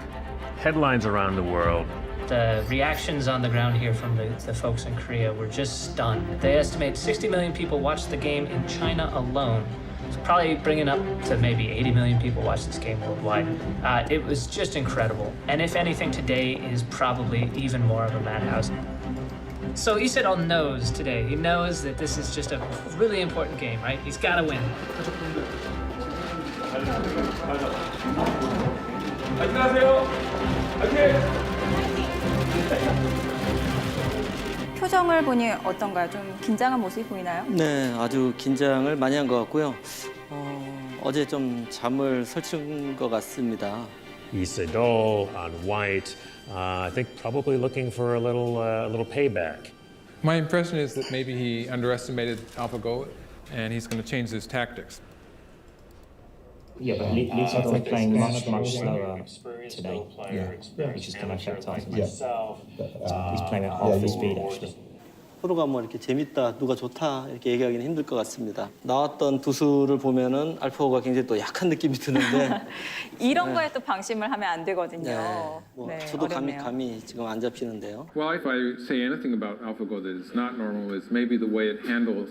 Headlines around the world. The reactions on the ground here from the folks in Korea were just stunned. They estimate 60 million people watched the game in China alone. It's probably bringing up to maybe 80 million people watch this game worldwide. It was just incredible. And if anything, today is probably even more of a madhouse. So Lee Sedol knows today. He knows that this is just a really important game, right? He's got to win. 표정을 보니 어떤가요? 좀 긴장한 모습이 보이나요? 네, 아주 긴장을 많이 한 것 같고요. 어제 좀 잠을 설친 것 같습니다. Lee Sedol on white, I think probably looking for a little payback. My impression is that maybe he underestimated AlphaGo and he's going to change his tactics. Yeah, but Lee Sedol is playing much slower today, which is going to affect us. He's playing at half the speed, actually. 서로가 뭐 이렇게 재밌다, 누가 좋다 이렇게 얘기하기는 힘들 것 같습니다. 나왔던 두 수를 보면은 알파고가 굉장히 또 약한 느낌이 드는데 이런 거에 또 방심을 하면 안 되거든요. 네, 뭐 저도 어렵네요. 감이 지금 안 잡히는데요. Well, if I say anything about AlphaGo that is not normal is maybe the way it handles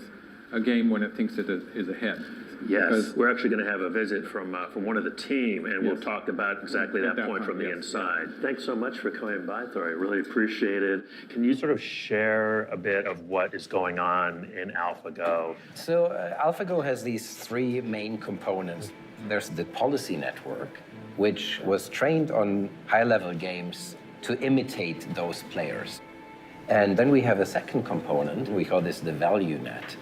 a game when it thinks it is ahead. Yes, we're actually going to have a visit from one of the team, and we'll talk about exactly that point from the inside. Thanks so much for coming by, Thor. I really appreciate it. Can you sort of share a bit of what is going on in AlphaGo? So AlphaGo has these three main components. There's the policy network, which was trained on high-level games to imitate those players. And then we have a second component, we call this the value net.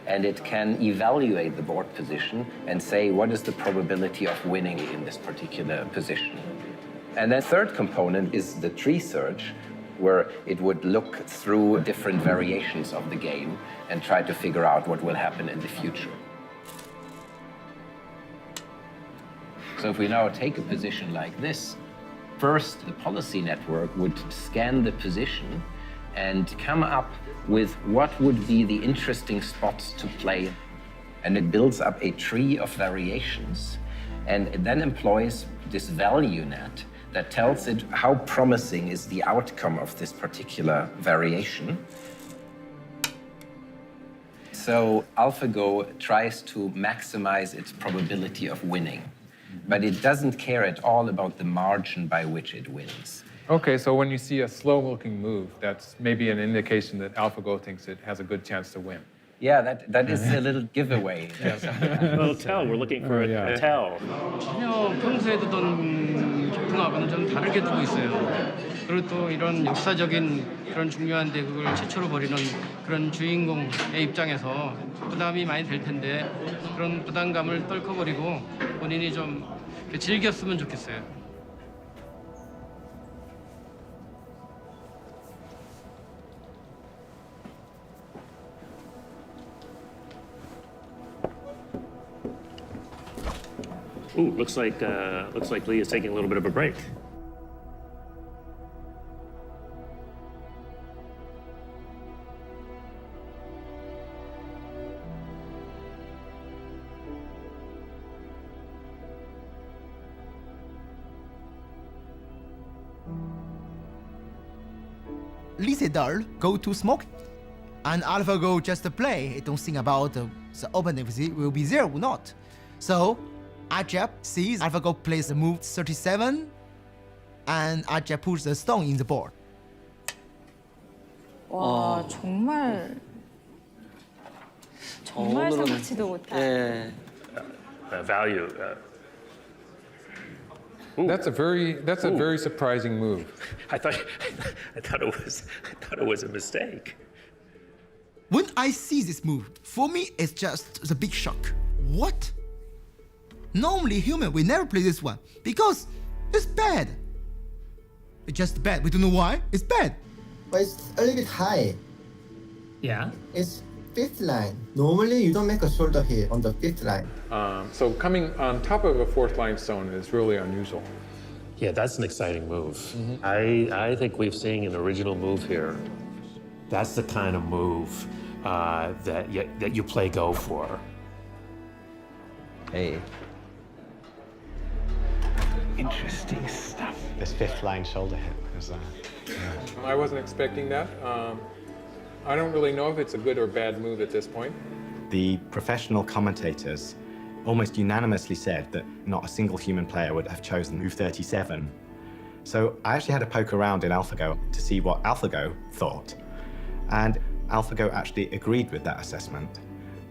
And it can evaluate the board position and say what is the probability of winning in this particular position. And the third component is the tree search, where it would look through different variations of the game and try to figure out what will happen in the future. So if we now take a position like this, first the policy network would scan the position and come up with what would be the interesting spots to play. And it builds up a tree of variations, and it then employs this value net that tells it how promising is the outcome of this particular variation. So AlphaGo tries to maximize its probability of winning, but it doesn't care at all about the margin by which it wins. Okay, so when you see a slow-looking move, that's maybe an indication that AlphaGo thinks it has a good chance to win. Yeah, that is a little giveaway. Well, tell. We're looking for a tell. 전혀 평소에 두던 깊음하고는 좀 다르게 두고 있어요. 그리고 또 이런 역사적인 그런 중요한 대국을 최초로 벌이는 그런 주인공의 입장에서 부담이 많이 될 텐데 그런 부담감을 떨쳐버리고 본인이 좀 즐겼으면 좋겠어요. Ooh, looks like Lee is taking a little bit of a break. Lee Sedol go to smoke, and AlphaGo just play. Don't think about the opponent will be there or not. So Ajab sees AlphaGo plays the move 37, and Ajab puts the stone in the board. 와, 정말 생각지도 못한. Value. That's a very surprising move. I thought it was a mistake. When I see this move, for me it's just a big shock. What? Normally human, we never play this one because it's bad. It's just bad. We don't know why. It's bad. But it's a little bit high. Yeah. It's fifth line. Normally you don't make a shoulder hit on the fifth line. So coming on top of a fourth line stone is really unusual. Yeah, that's an exciting move. I think we've seen an original move here. That's the kind of move that you play Go for. Hey. Interesting stuff. This fifth line shoulder hit was I wasn't expecting that. I don't really know if it's a good or bad move at this point. The professional commentators almost unanimously said that not a single human player would have chosen move 37. So I actually had to poke around in AlphaGo to see what AlphaGo thought. And AlphaGo actually agreed with that assessment.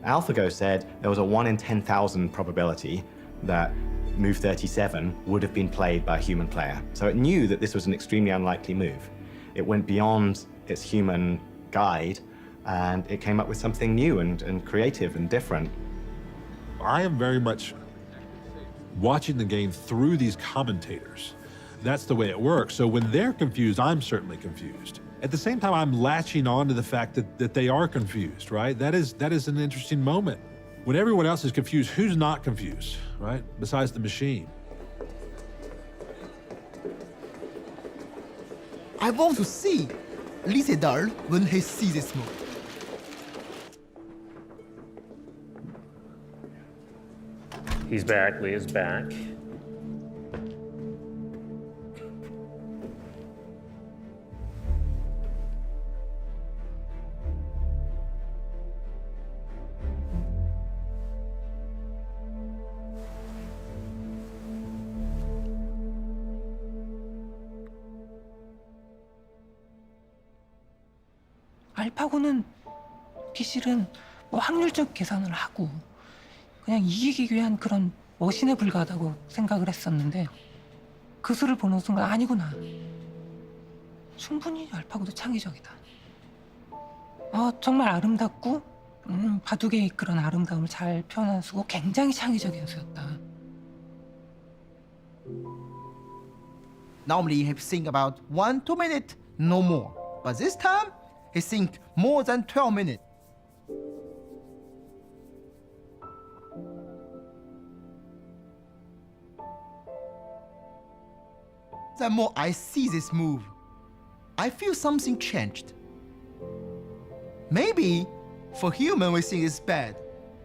AlphaGo said there was a 1 in 10,000 probability that move 37 would have been played by a human player. So it knew that this was an extremely unlikely move. It went beyond its human guide, and it came up with something new and creative and different. I am very much watching the game through these commentators. That's the way it works. So when they're confused, I'm certainly confused. At the same time, I'm latching on to the fact that they are confused, right? That is an interesting moment. When everyone else is confused, who's not confused, right? Besides the machine. I want to see Lee Sedol when he sees this move. He's back, Lee is back. 알파고는 기실은 뭐 확률적 계산을 하고 그냥 이기기 위한 그런 머신에 불과하다고 생각을 했었는데 그 수를 보는 순간 아니구나. 충분히 알파고도 창의적이다. 정말 아름답고 바둑의 그런 아름다움을 잘 표현한 수고 굉장히 창의적인 수였다. Normally he think about 1-2 minutes, no more. But this time, he think more than 12 minutes. The more I see this move, I feel something changed. Maybe for human we think it's bad,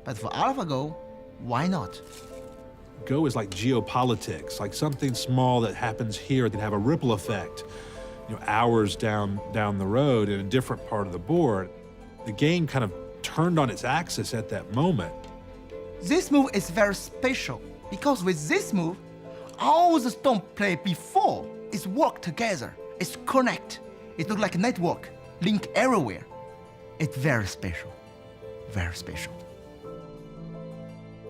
but for AlphaGo, why not? Go is like geopolitics, like something small that happens here can have a ripple effect, hours down the road in a different part of the board. The game kind of turned on its axis at that moment. This move is very special because with this move, all the stone played before is work together. It's connect. It looks like a network, link everywhere. It's very special, very special.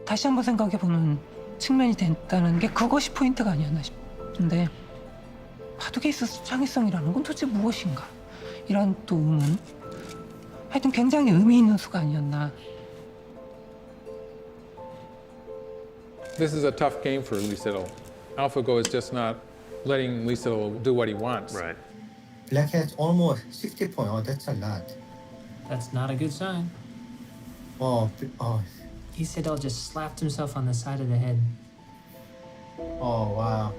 다시 한번 생각해보는 측면이 됐다는 게 그것이 포인트가 아니었나 싶은데 바둑에 있어서 창의성이라는 건 도대체 무엇인가? 이런 또 의문. 하여튼 굉장히 의미 있는 수가 아니었나. This is a tough game for Lee Sedol. AlphaGo is just not letting Lee Sedol do what he wants. Right. Black has almost 60 points. Oh, that's a lot. That's not a good sign. Lee Sedol just slapped himself on the side of the head. Oh, wow.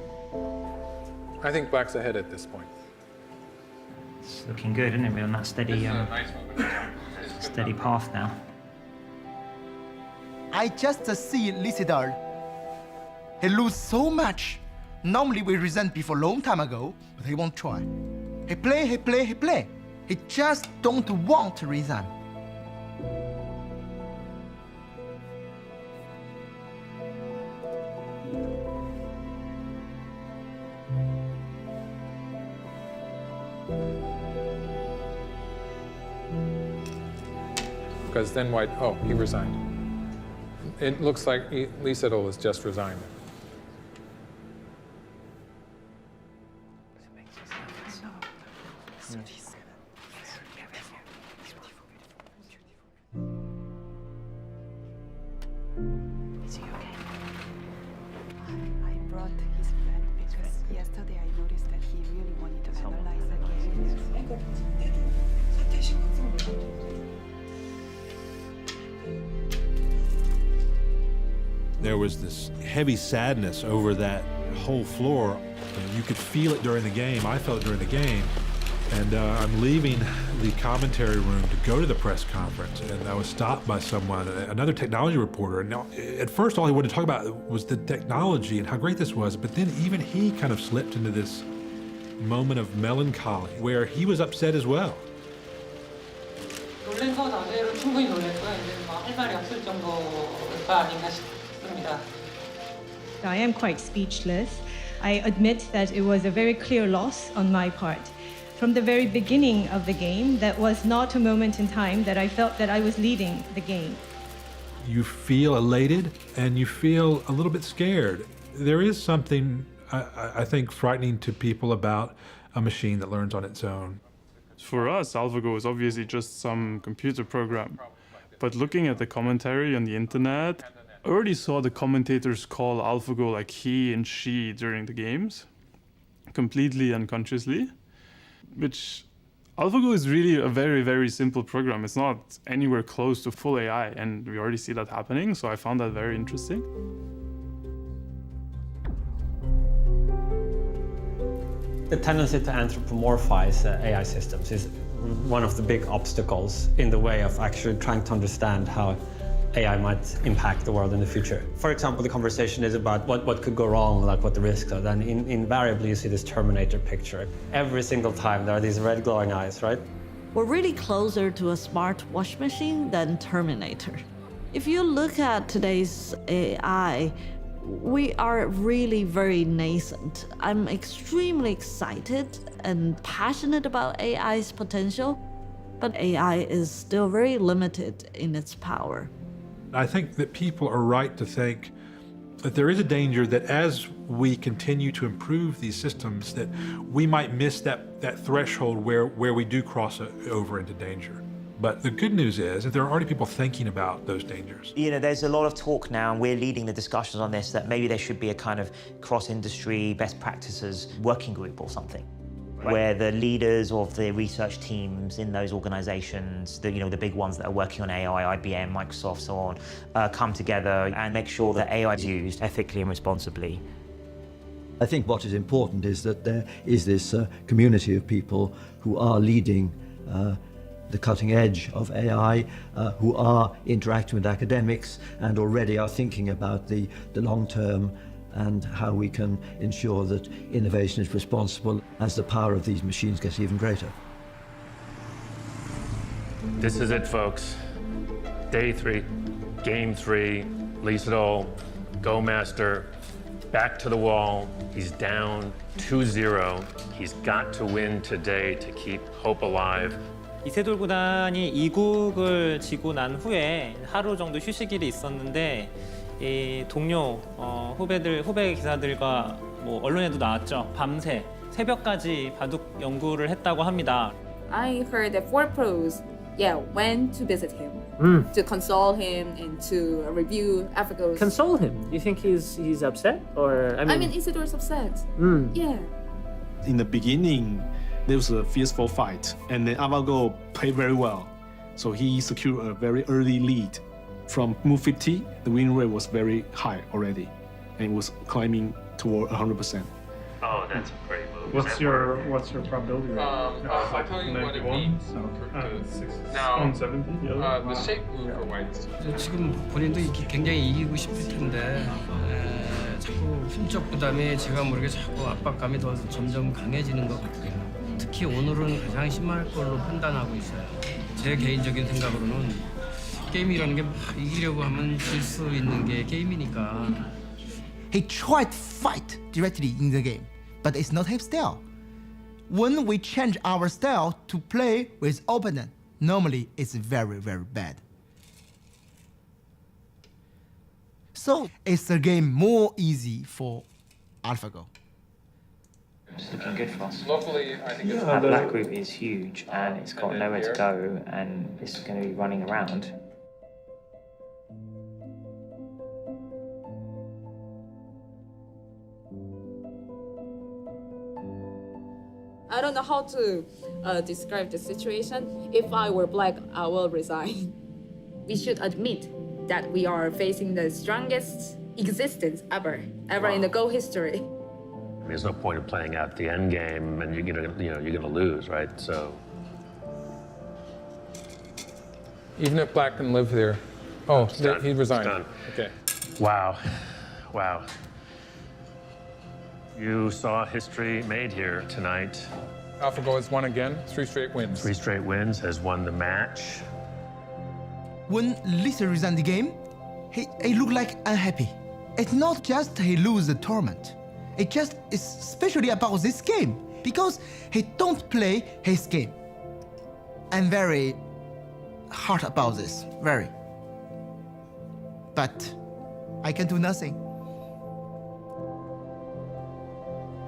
I think Black's ahead at this point. It's looking good, isn't it? We're on that steady path now. I just see Lee Sedol. He lose so much. Normally we resent before a long time ago, but he won't try. He play. He just don't want to resign. Because then White, he resigned. It looks like Lee Sedol has just resigned. Is he okay? I brought his friend because yesterday I noticed that he really wanted to analyze the game. There was this heavy sadness over that whole floor. And you could feel it during the game. I felt it during the game. And I'm leaving the commentary room to go to the press conference, and I was stopped by someone, another technology reporter. And now, at first, all he wanted to talk about was the technology and how great this was, but then even he kind of slipped into this moment of melancholy where he was upset as well. 놀란 거 자체로 충분히 놀랬고요. 이제 뭐 할 말이 없을 정도가 아닌가 싶습니다. I am quite speechless. I admit that it was a very clear loss on my part. From the very beginning of the game, that was not a moment in time that I felt that I was leading the game. You feel elated and you feel a little bit scared. There is something, I think, frightening to people about a machine that learns on its own. For us, AlphaGo is obviously just some computer program. But looking at the commentary on the internet, I already saw the commentators call AlphaGo like he and she during the games, completely unconsciously, which AlphaGo is really a very, very simple program. It's not anywhere close to full AI, and we already see that happening, so I found that very interesting. The tendency to anthropomorphize AI systems is one of the big obstacles in the way of actually trying to understand how AI might impact the world in the future. For example, the conversation is about what could go wrong, like what the risks are. Then invariably you see this Terminator picture. Every single time there are these red glowing eyes, right? We're really closer to a smart wash machine than Terminator. If you look at today's AI, we are really very nascent. I'm extremely excited and passionate about AI's potential, but AI is still very limited in its power. I think that people are right to think that there is a danger that as we continue to improve these systems, that we might miss that threshold where we do cross over into danger. But the good news is that there are already people thinking about those dangers. You know, there's a lot of talk now, and we're leading the discussions on this, that maybe there should be a kind of cross-industry best practices working group or something, where the leaders of the research teams in those organizations, the big ones that are working on AI, IBM, Microsoft, so on, come together and make sure that AI is used ethically and responsibly. I think what is important is that there is this community of people who are leading the cutting edge of AI, who are interacting with academics and already are thinking about the long term and how we can ensure that innovation is responsible as the power of these machines gets even greater. This is it, folks. Day 3, game 3, Lee Sedol, Go Master, back to the wall. He's down 2-0. He's got to win today to keep hope alive. 이세돌 구단이 2국을 지고 난 후에 하루 정도 휴식일이 있었는데 이 동료 후배 기사들과 뭐 언론에도 나왔죠. 밤새 새벽까지 바둑 연구를 했다고 합니다. I heard that 4Pros, went to visit him, to console him and to review AlphaGo's. Console him? You think he's upset, or I mean Isidor's upset. Yeah. In the beginning, there was a fierce fight, and then AlphaGo played very well, so he secured a very early lead. From move 50, the win rate was very high already, and it was climbing toward 100%. Oh, that's a great move. What's your probability rate? I'll tell you what it means. Now, the shape move for white. 지금 본인도 굉장히 이기고 싶을 텐데 자꾸 힘적 부담에 제가 모르게 자꾸 압박감이 더 점점 강해지는 것 같아요. 특히 오늘은 가장 심할 걸로 판단하고 있어요. 제 개인적인 생각으로는 게임이라는 게 막 이기려고 하면 질 수 있는 게 게임이니까. He tried to fight directly in the game, but it's not his style. When we change our style to play with opponent, normally it's very, very bad. So it's a game more easy for AlphaGo. It's looking good for us. Locally, I think it's That black group is huge, and it's got nowhere to go, and it's going to be running around. I don't know how to describe the situation. If I were black, I will resign. We should admit that we are facing the strongest existence ever in the Go history. There's no point in playing out the end game, and you're gonna lose, right? So. Even if black can live there. Oh, he resigned. Done. Okay. Wow. You saw history made here tonight. AlphaGo has won again, 3 straight wins. 3 straight wins, has won the match. When Lee Sedol resigned the game, he looked like unhappy. It's not just he lose the tournament. It just is especially about this game because he don't play his game. I'm very hard about this, very. But I can do nothing.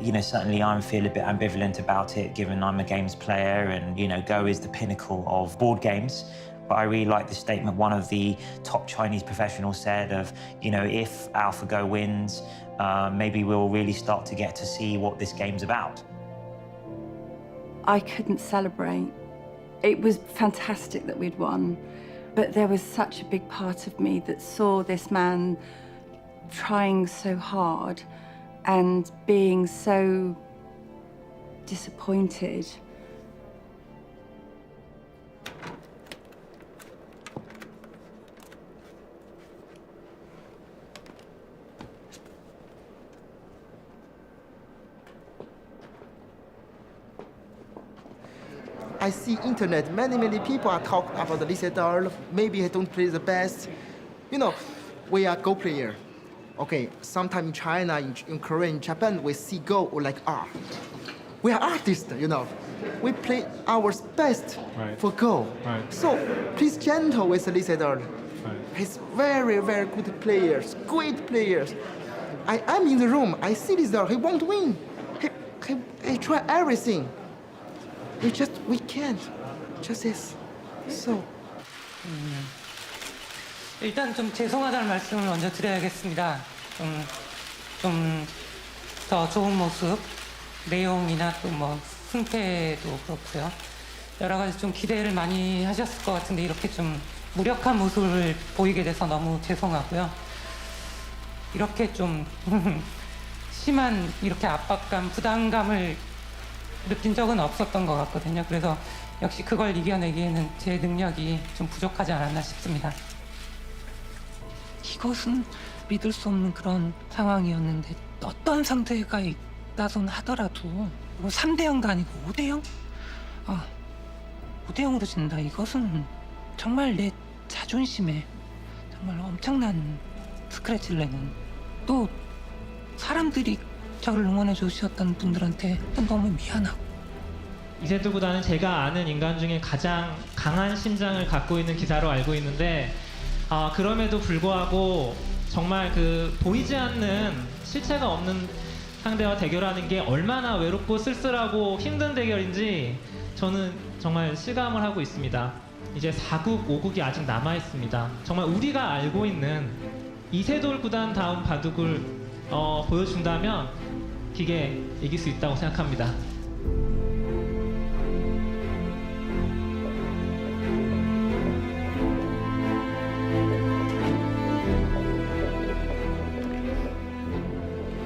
You know, certainly I feel a bit ambivalent about it, given I'm a games player and, you know, Go is the pinnacle of board games. But I really like the statement one of the top Chinese professionals said of, you know, if AlphaGo wins, maybe we'll really start to get to see what this game's about. I couldn't celebrate. It was fantastic that we'd won, but there was such a big part of me that saw this man trying so hard and being so disappointed. I see internet, many people are talking about the Lee Sedol. Maybe he don't play the best. You know, we are Go player. Okay, sometime in China, in Korea, in Japan, we see Go like art. We are artists, you know. We play our best for Go. Right. So please gentle with Lee Sedol. Right. He's very good players, great players. I'm in the room, I see Lee Sedol, he won't win. He try everything. We can't. Just this. So. 일단 좀 죄송하다는 말씀을 먼저 드려야겠습니다. 좀 더 좋은 모습, 내용이나 또 뭐 승패도 그렇고요. 여러 가지 좀 기대를 많이 하셨을 것 같은데 이렇게 좀 무력한 모습을 보이게 돼서 너무 죄송하고요. 이렇게 좀 심한 이렇게 압박감, 부담감을 느낀 적은 없었던 것 같거든요. 그래서 역시 그걸 이겨내기에는 제 능력이 좀 부족하지 않았나 싶습니다. 이것은 믿을 수 없는 그런 상황이었는데 어떤 상대가 있다선 하더라도 3대 0가 아니고 5대 0? 5대 0으로 진다. 이것은 정말 내 자존심에 정말 엄청난 스크래치를 내는 또 사람들이 저를 응원해 주셨던 분들한테 너무 미안하고 이세돌 구단은 제가 아는 인간 중에 가장 강한 심장을 갖고 있는 기사로 알고 있는데 그럼에도 불구하고 정말 그 보이지 않는 실체가 없는 상대와 대결하는 게 얼마나 외롭고 쓸쓸하고 힘든 대결인지 저는 정말 실감을 하고 있습니다. 이제 4국, 5국이 아직 남아 있습니다. 정말 우리가 알고 있는 이세돌 구단 다운 바둑을 보여준다면 기계 이길 수 있다고 생각합니다.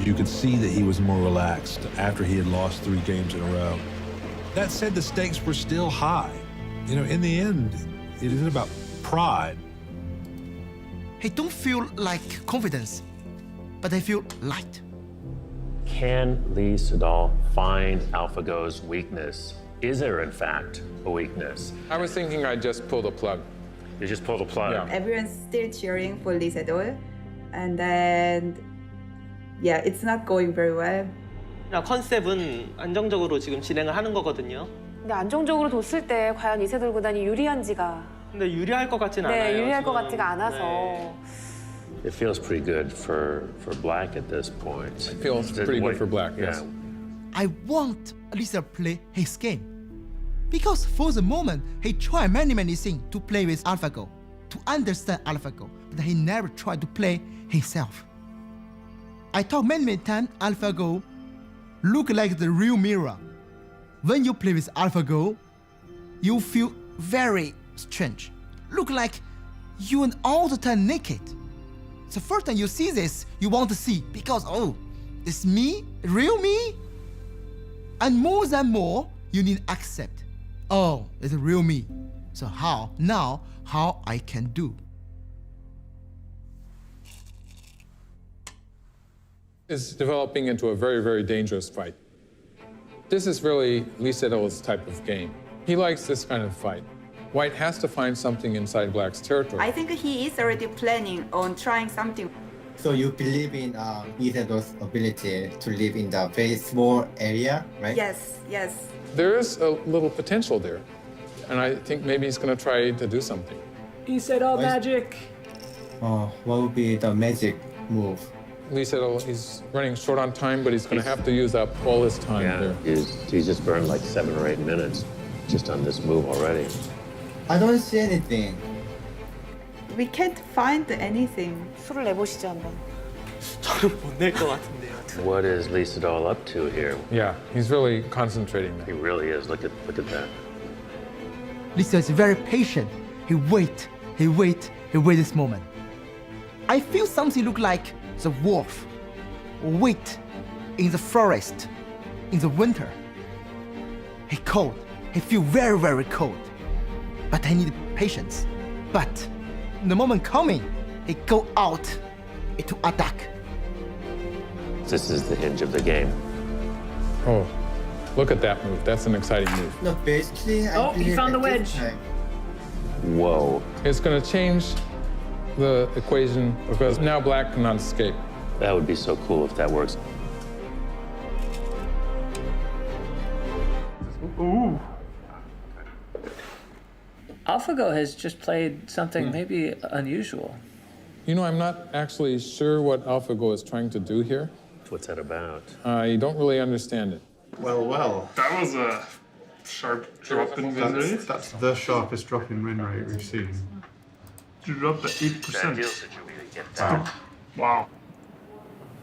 You could see that he was more relaxed after he had lost 3 games in a row. That said, the stakes were still high. You know, in the end, it isn't about pride. He don't feel like confidence, but I feel light. Can Lee Sedol find AlphaGo's weakness? Is there, in fact, a weakness? I was thinking I'd just pull the plug. You just pull the plug? Yeah. Everyone's still cheering for Lee Sedol, and then yeah, it's not going very well. 컨셉은 안정적으로 지금 진행을 하는 거거든요. 근데 안정적으로 뒀을 때 과연 이세돌 구단이 유리한지가 근데 유리할 것 같진 않아요. 네, 유리할 것 지금. 같지가 않아서. 네. It feels pretty good for Black at this point. It feels pretty good for Black, yes. I want Lee Sedol play his game. Because for the moment, he tried many things to play with AlphaGo, to understand AlphaGo, but he never tried to play himself. I talk many times, AlphaGo look like the real mirror. When you play with AlphaGo, you feel very strange. Look like you are all the time naked. The first time you see this, you want to see because, oh, it's me, real me? And more than more, you need to accept. Oh, it's a real me. So how I can do? is developing into a very, very dangerous fight. This is really Lee Sedol's type of game. He likes this kind of fight. White has to find something inside Black's territory. I think he is already planning on trying something. So you believe in Lee Sedol's ability to live in the very small area, right? Yes, yes. There is a little potential there, and I think maybe he's going to try to do something. He said all magic. What would be the magic move? Lee Sedol, he's running short on time, but he's going to have to use up all his time there. He's just burned like 7 or 8 minutes just on this move already. I don't see anything. We can't find anything. 수를 내보시죠 한번. 저는 못 낼 것 같은데요. What is Lee Sedol up to here? Yeah, he's really concentrating. He really is. Look at that. Lee Sedol is very patient. He wait this moment. I feel something look like the wolf wait in the forest in the winter. He cold. He feel very, very cold. But I need patience. But the moment coming, he go out to attack. This is the hinge of the game. Oh, look at that move. That's an exciting move. No, basically, I He found the wedge. Whoa. It's going to change the equation because now Black cannot escape. That would be so cool if that works. Ooh. AlphaGo has just played something maybe unusual. You know, I'm not actually sure what AlphaGo is trying to do here. What's that about? I don't really understand it. Well. That was a sharp drop in win rate. That's the sharpest drop in win rate we've seen. Dropped at 8%. Wow.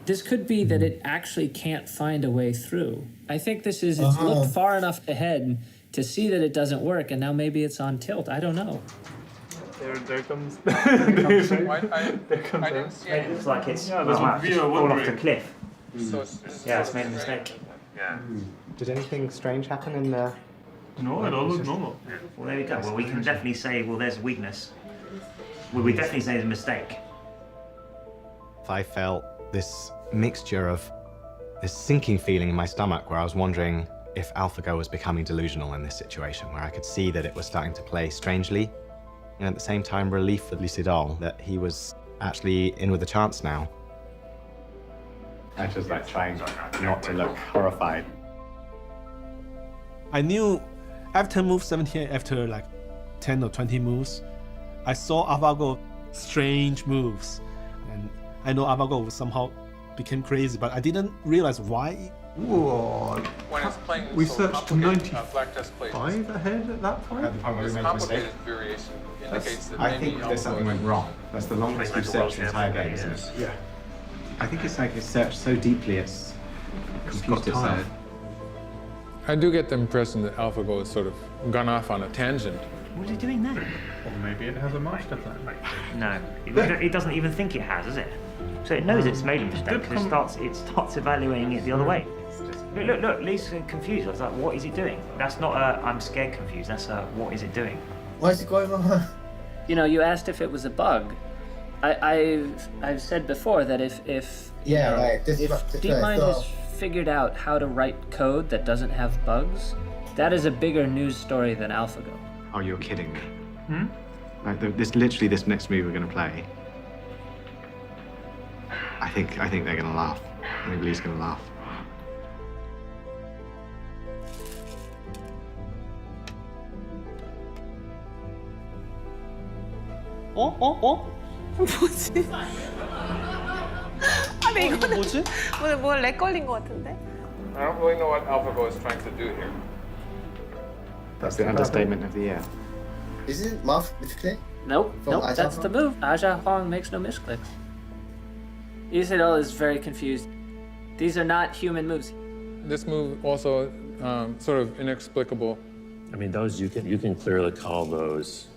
This could be that it actually can't find a way through. I think this is, it's looked far enough ahead to see that it doesn't work, and now maybe it's on tilt. I don't know. There comes. It's like it's fallen off the cliff. Yeah, it's made a mistake. Yeah. Did anything strange happen in the... No, it all looked normal. Well, there we go. Well, we can definitely say, well, there's a weakness. Well, we definitely say there's a mistake. I felt this mixture of this sinking feeling in my stomach where I was wondering if AlphaGo was becoming delusional in this situation, where I could see that it was starting to play strangely, and at the same time relief for Lee Sedol that he was actually in with a chance now. I was like trying not to look horrified. I knew after move 17, after like 10 or 20 moves, I saw AlphaGo strange moves. And I know AlphaGo somehow became crazy, but I didn't realize why. Whoa. When it's playing We so searched to complicated, Black does play 95 ahead at that point? This complicated variation indicates that I maybe think there's something went wrong. That's the longest we've searched the entire game, isn't it? Yeah. I think it's like it's searched so deeply it's confused itself. I do get the impression that AlphaGo has sort of gone off on a tangent. What are you doing now? Or maybe it has a master plan. No, it doesn't even think it has, does it? So it knows it's made a mistake because it starts evaluating it the other way. Look, Lee's confused. I was like, what is it doing? That's not a I'm scared confused, that's a what is it doing? What is going on? You know, you asked if it was a bug. I've said before that if DeepMind has figured out how to write code that doesn't have bugs, that is a bigger news story than AlphaGo. Oh, you're kidding me. Like literally this next move we're going to play. I think they're going to laugh. I think Lee's going to laugh. 뭐지? 아니 이거는 뭐지? 뭘 렉 걸린 것 같은데? I don't really know what AlphaGo is trying to do here. That's the understatement of the year. Isn't it mouse misclick? Nope, that's the move. Aja Huang makes no misclicks. Lee Sedol is very confused. These are not human moves. This move also sort of inexplicable. I mean, those you can clearly call those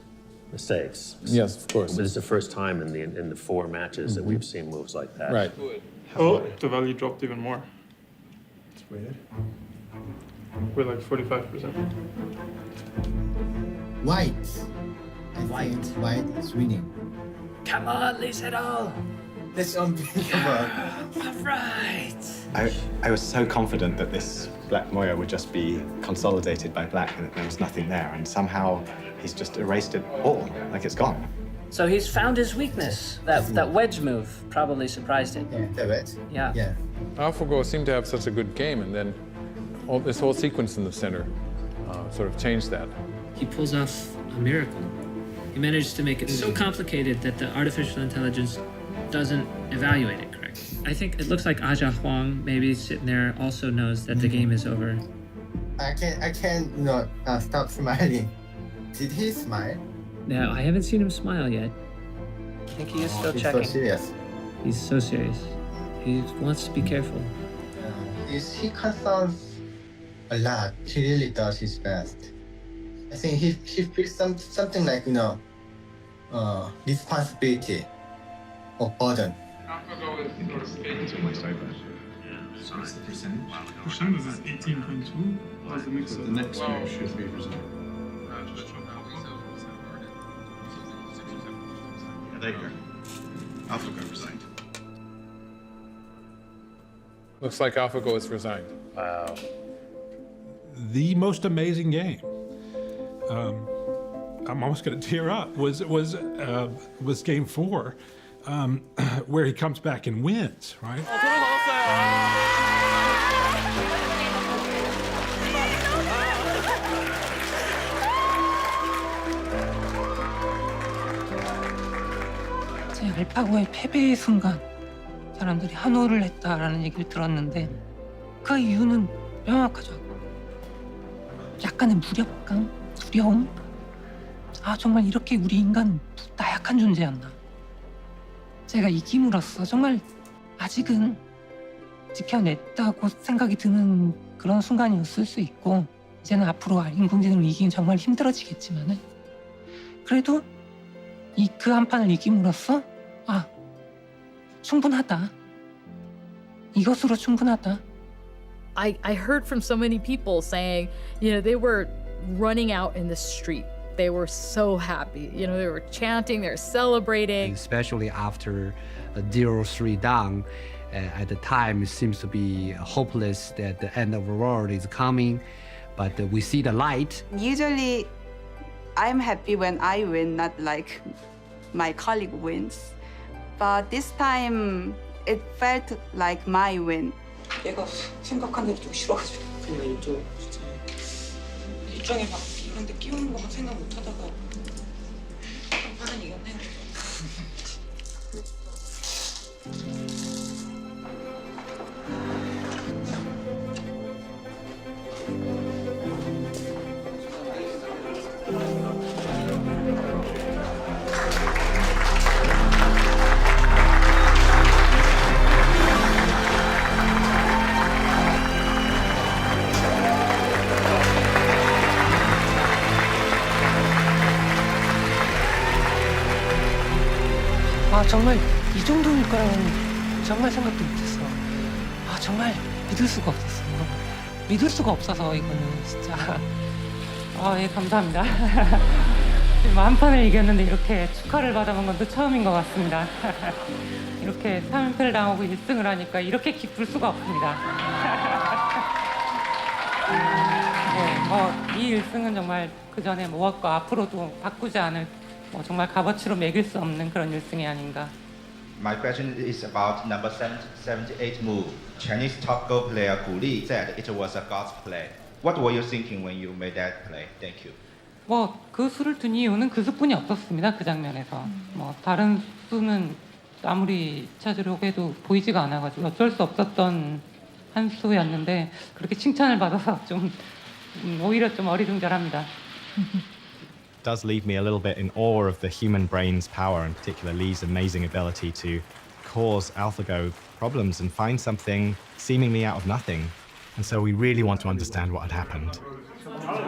mistakes. Yes, of course. But it's the first time in the 4 matches that we've seen moves like that. Right. Oh, the value dropped even more. It's weird. We're like 45%. White. I think white is winning. Come on, Lee Sedol. That's unbelievable. Right. I was so confident that this black moya would just be consolidated by black and that there was nothing there, and somehow he's just erased it all, like it's gone. So he's found his weakness. That wedge move probably surprised him. Yeah, the wedge. Yeah. AlphaGo seemed to have such a good game, and then this whole sequence in the center sort of changed that. He pulls off a miracle. He managed to make it so complicated that the artificial intelligence doesn't evaluate it correctly. I think it looks like Aja Huang, maybe sitting there, also knows that the game is over. I can't stop smiling. Did he smile? No, I haven't seen him smile yet. I think he is still checking. He's so serious. He's so serious. He wants to be careful. He concerns a lot. He really does his best. I think he feels something like, responsibility or burden. It's almost over. So what's the percentage? Percentage is 18.2. What's the mix? So the next move should be resigned. Yeah, there you go. AlphaGo resigned. Looks like AlphaGo is resigned. Wow. The most amazing game. I'm almost going to tear up. Was game 4, where he comes back and wins, right? 제 알파고의 패배의 순간 사람들이 환호를 했다라는 얘기를 들었는데 그 이유는 명확하죠. 약간의 무력감, 두려움. 아, 정말 이렇게 우리 인간 나약한 존재였나. 제가 이김으로써 정말 아직은 지켜냈다고 생각이 드는 그런 순간이었을 수 있고, 이제는 앞으로 인공지능을 이기긴 정말 힘들어지겠지만은 그래도 그 한 판을 이김으로써 아, 충분하다. 이것으로 충분하다. I heard from so many people saying, they were running out in the street. They were so happy. They were chanting, they were celebrating. Especially after 0-3 down, at the time it seems to be hopeless that the end of the world is coming, but we see the light. Usually, I'm happy when I win, not like my colleague wins. But this time, it felt like my win. 내가 생각한 대로 좀 싫어가지고 그냥 이쪽 진짜 입장에 막 이런 데 끼우는 거 막 생각 못 하다가 한 판은 이겼네. 아, 정말 이 정도일 거라고는 정말 생각도 못했어. 아, 정말 믿을 수가 없었어. 믿을 수가 없어서 이거는 진짜. 아, 예, 감사합니다. 지금 한 판을 이겼는데 이렇게 축하를 받아본 건 또 처음인 것 같습니다. 이렇게 3연패를 당하고 1승을 하니까 이렇게 기쁠 수가 없습니다. 네, 이 1승은 정말 그 전에 모았고 앞으로도 바꾸지 않을 정말 값어치로 매길 수 없는 그런 1승이 아닌가. My question is about number 78 move. Chinese top Go player Gu Li said it was a God's play. What were you thinking when you made that play? Thank you. 그 수를 둔 이유는 그 수뿐이 없었습니다. 그 장면에서. 다른 수는 아무리 찾으려고 해도 보이지가 않아가지고 어쩔 수 없었던 한 수였는데 그렇게 칭찬을 받아서 좀 오히려 좀 어리둥절합니다. Does leave me a little bit in awe of the human brain's power, in particular Lee's amazing ability to cause AlphaGo problems and find something seemingly out of nothing. And so we really want to understand what had happened.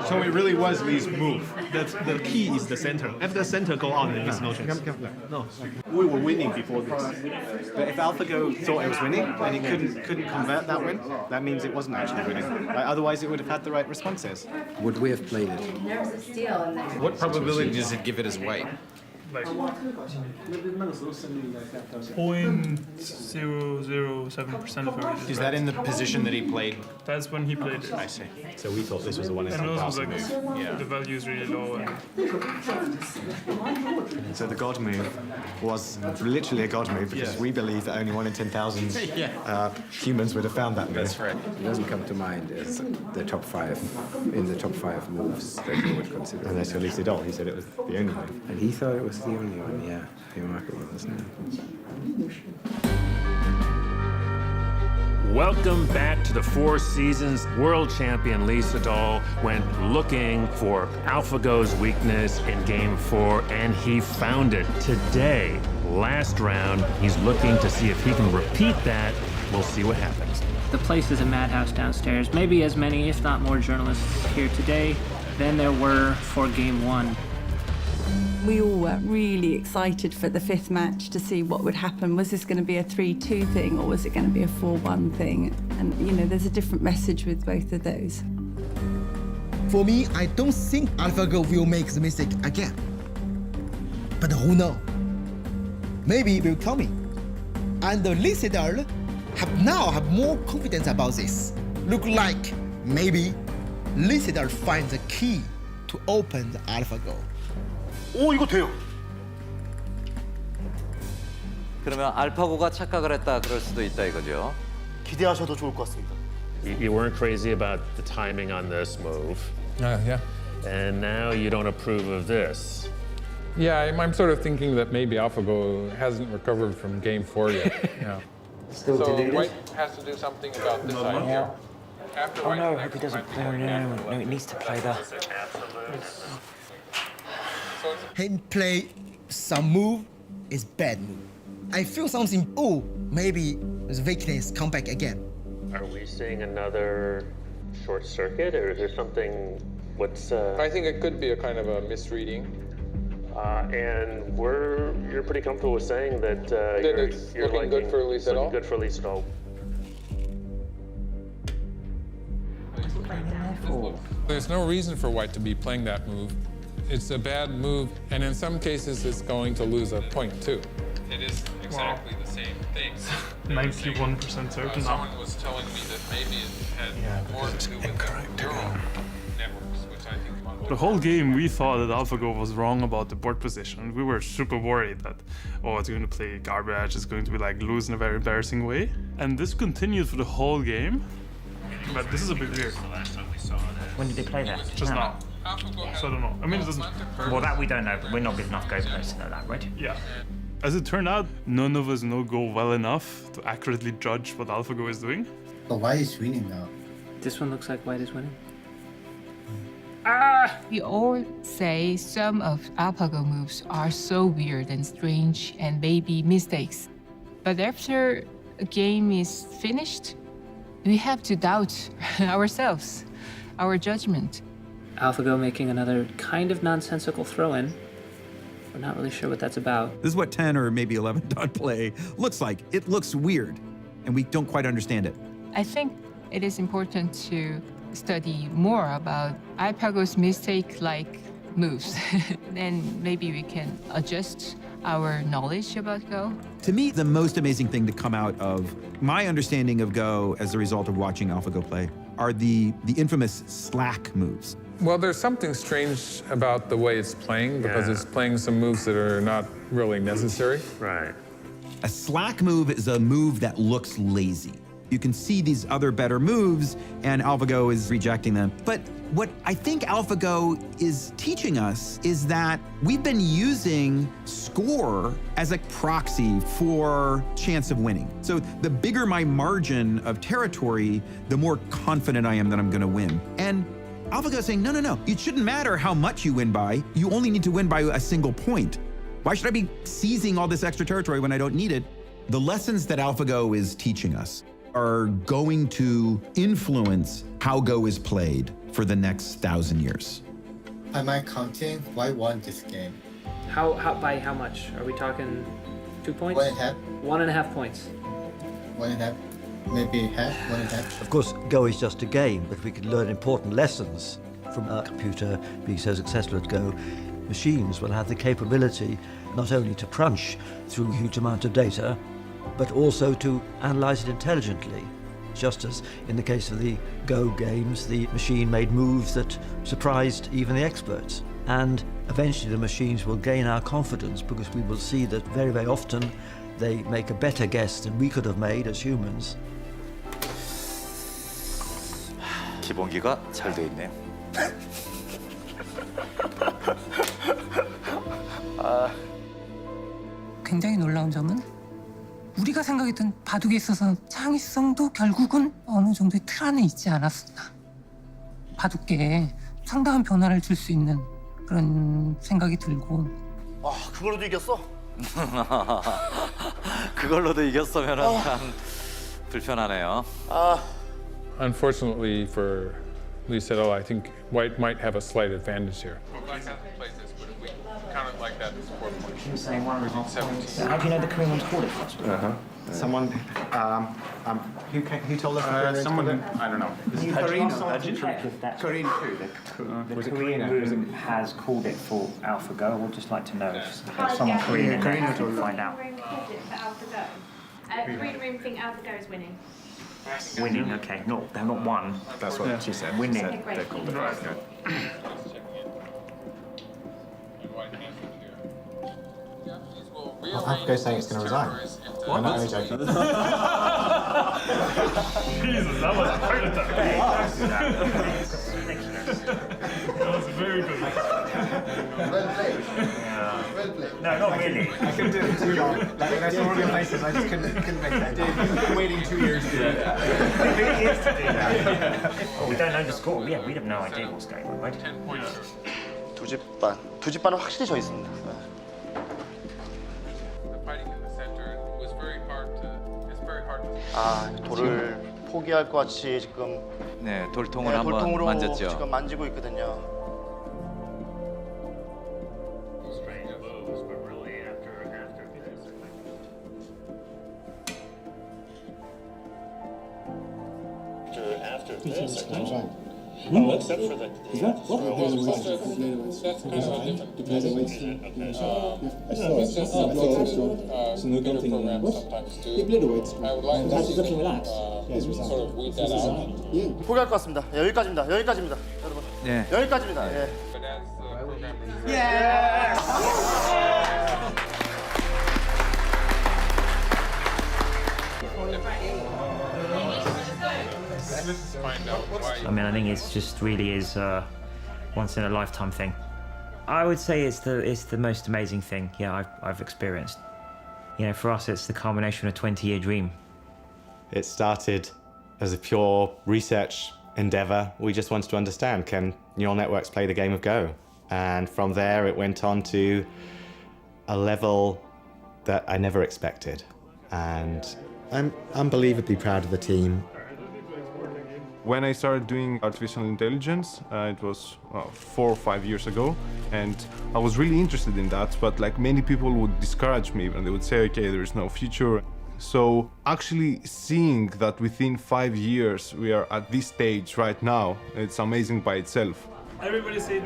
So it really was Lee's move. The key is the center. If the center go on, then it's no chance. No, we were winning before this. But if AlphaGo thought it was winning and it couldn't convert that win, that means it wasn't actually winning. Otherwise, it would have had the right responses. Would we have played it? What probability does it give it as white? like 0.007% of everything. Is that in the position that he played? That's when he played it. I see. So we thought this was the one in And the also past. like the value is really low. And So the God move was literally a God move because we believe that only 1 in 10,000 humans would have found that move. That's right. It doesn't come to mind as the top 5 moves that you would consider. And that's Lee Sedol. He said it was the only move. And he thought it was the only one, yeah. Remarkable, isn't it? Welcome back to the Four Seasons. World champion Lee Sedol went looking for AlphaGo's weakness in Game 4, and he found it. Today, last round, he's looking to see if he can repeat that. We'll see what happens. The place is a madhouse downstairs. Maybe as many, if not more, journalists here today than there were for Game 1. We all were really excited for the 5th match to see what would happen. Was this going to be a 3-2 thing, or was it going to be a 4-1 thing? And, you know, there's a different message with both of those. For me, I don't think AlphaGo will make the mistake again. But who knows? Maybe it will come. And Lee Sedol have more confidence about this. Look like maybe Lee Sedol finds the key to open the AlphaGo. 오, 이거 돼요. 그러면 알파고가 착각을 했다 그럴 수도 있다 이거죠. 기대하셔도 좋을 것 같습니다. You weren't crazy about the timing on this move. Yeah. And now you don't approve of this. Yeah, I'm sort of thinking that maybe AlphaGo hasn't recovered from Game 4 yet. Yeah. Still so deleted? White has to do something about this idea. After Oh White, no, I next hope he doesn't might be play. more No, it needs to play that. Him play some move is bad move. I feel something, oh, maybe the weakness come back again. Are we seeing another short circuit, or is there something, what's... I think it could be a kind of a misreading. And you're pretty comfortable with saying that you're looking good for Lee Sedol? Looking good for Lee Sedol. There's no reason for White to be playing that move. It's a bad move, and in some cases, it's going to lose a point too. It is exactly the same thing. 91% certain now. Someone was telling me that maybe it had more to do with the neural networks, which I think... The whole game, we thought that AlphaGo was wrong about the board position. We were super worried that, oh, it's going to play garbage, it's going to be like lose in a very embarrassing way. And this continued for the whole game. But this is a bit weird. When did they play that? Just now. So I don't know. I mean, it doesn't... Well, that we don't know, but we're not good enough Go players to know that, right? Yeah. As it turned out, none of us know Go well enough to accurately judge what AlphaGo is doing. But White is winning now. This one looks like White is winning. We all say some of AlphaGo moves are so weird and strange and maybe mistakes. But after a game is finished, we have to doubt ourselves, our judgment. AlphaGo making another kind of nonsensical throw-in. We're not really sure what that's about. This is what 10 or maybe 11 dot play looks like. It looks weird, and we don't quite understand it. I think it is important to study more about AlphaGo's mistake-like moves. Then maybe we can adjust our knowledge about Go. To me, the most amazing thing to come out of my understanding of Go as a result of watching AlphaGo play are the infamous slack moves. Well, there's something strange about the way it's playing because it's playing some moves that are not really necessary. Right. A slack move is a move that looks lazy. You can see these other better moves, and AlphaGo is rejecting them. But what I think AlphaGo is teaching us is that we've been using score as a proxy for chance of winning. So the bigger my margin of territory, the more confident I am that I'm gonna win. And AlphaGo is saying, no, it shouldn't matter how much you win by, you only need to win by a single point. Why should I be seizing all this extra territory when I don't need it? The lessons that AlphaGo is teaching us are going to influence how Go is played for the next 1,000 years. By my counting, White won this game. How by how much? Are we talking 2 points? 1.5. 1.5 points. 1.5. Maybe half, 1.5. Of course, Go is just a game, but we can learn important lessons from a computer being so successful at Go machines will have the capability not only to crunch through huge amounts of data, but also to analyze it intelligently. Just as in the case of the Go games, the machine made moves that surprised even the experts. And eventually the machines will gain our confidence because we will see that very, very often they make a better guess than we could have made as humans. 기본기가 잘 돼 있네요. 굉장히 놀라운 점은 우리가 생각했던 바둑에 있어서 창의성도 결국은 어느 정도의 틀 안에 있지 않았었나. 바둑계에 상당한 변화를 줄 수 있는 그런 생각이 들고. 아, 그걸로도 이겼어? 그걸로도 이겼으면은 참 불편하네요. Unfortunately for Lee Sedol, I think White might have a slight advantage here. Count it like that as 4 points. You were saying one was 17. How do you know the Korean one's called it? Someone, who told us the Korean someone, I don't know. Korean, Korean Was it Korean room has called it for AlphaGo. We'd just like to know if someone Korean in there can find out. Korean room think AlphaGo is winning. Winning, okay. They're not won. That's what she said. Winning. She said they called it AlphaGo. Well, AlphaGo's saying it's going to resign. I'm not only joking. Jesus, that was a great attack. That was very good. Well played. Well played. No, not really. I couldn't do it for too long. Like when I saw all your faces, I just couldn't make that. Dave, you've been waiting 2 years to do that. 2 years to do that. Well, we don't know the score. Yeah, we have no idea what's going on, right? 10 points. 두 집 반은 확실히 져 있습니다. 아, 돌을 포기할 것 같이 지금 네, 돌통을 한번 돌통으로 만졌죠. 지금 만지고 있거든요. After this, well, except for the 포기할 것 같습니다. 여기까지입니다. 여기까지입니다, 여러분. 네. 여기까지입니다. 예. I mean, I think it's just really is a once in a lifetime thing. I would say it's the most amazing thing, yeah, I've experienced. You know, for us, it's the culmination of a 20-year dream. It started as a pure research endeavor. We just wanted to understand, can neural networks play the game of Go? And from there, it went on to a level that I never expected. And I'm unbelievably proud of the team. When I started doing artificial intelligence, it was 4 or 5 years ago, and I was really interested in that, but like many people would discourage me and they would say, okay, there is no future. So actually seeing that within 5 years we are at this stage right now, it's amazing by itself. Everybody say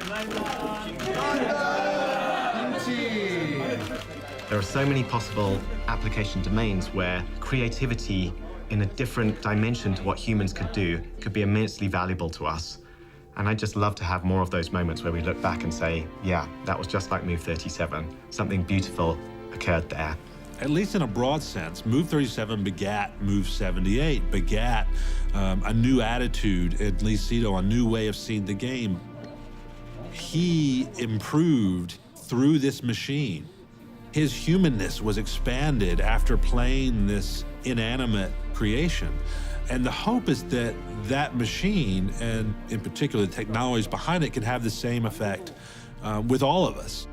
There are so many possible application domains where creativity in a different dimension to what humans could do could be immensely valuable to us. And I'd just love to have more of those moments where we look back and say, yeah, that was just like Move 37. Something beautiful occurred there. At least in a broad sense, Move 37 begat Move 78, begat a new attitude in Lee Sedol, a new way of seeing the game. He improved through this machine. His humanness was expanded after playing this inanimate creation. And the hope is that that machine, and in particular the technologies behind it, can have the same effect with all of us.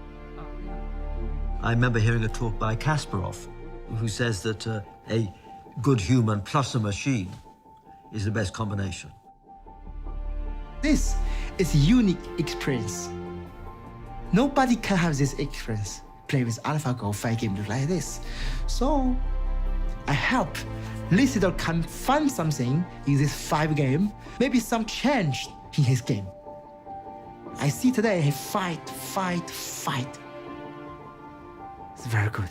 I remember hearing a talk by Kasparov, who says that a good human plus a machine is the best combination. This is a unique experience. Nobody can have this experience, play with AlphaGo 5 games like this. So I hope Lee Sedol can find something in this 5 game, maybe some change in his game. I see today he fight. It's very good.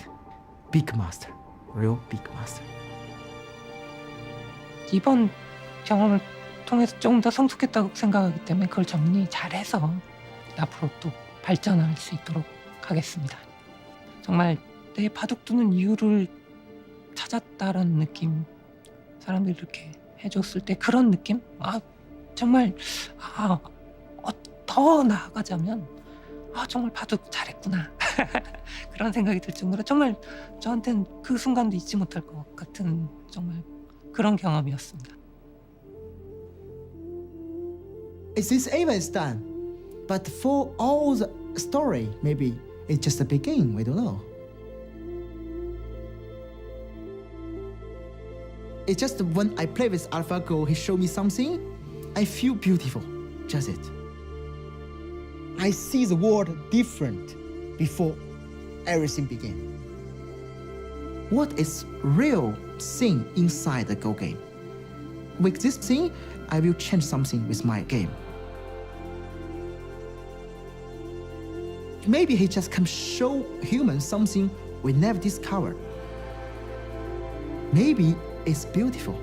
Big master. Real big master. 이번 경험을 통해서 조금 더 성숙했다고 생각하기 때문에 그걸 정리 잘해서 앞으로 또 발전할 수 있도록 하겠습니다. 정말 내 바둑 두는 이유를 찾았다라는 느낌, 사람들이 이렇게 해줬을 때 그런 느낌? 정말 더 나아가자면 정말 바둑 잘했구나 그런 생각이 들 정도로 정말 저한테는 그 순간도 잊지 못할 것 같은 정말 그런 경험이었습니다. This Ava is done, but for all the story, maybe it's just a beginning. We don't know. It's just when I play with AlphaGo, he showed me something. I feel beautiful. Just it. I see the world different before everything began. What is real thing inside the Go game? With this thing, I will change something with my game. Maybe he just can show humans something we never discovered. Maybe it's beautiful.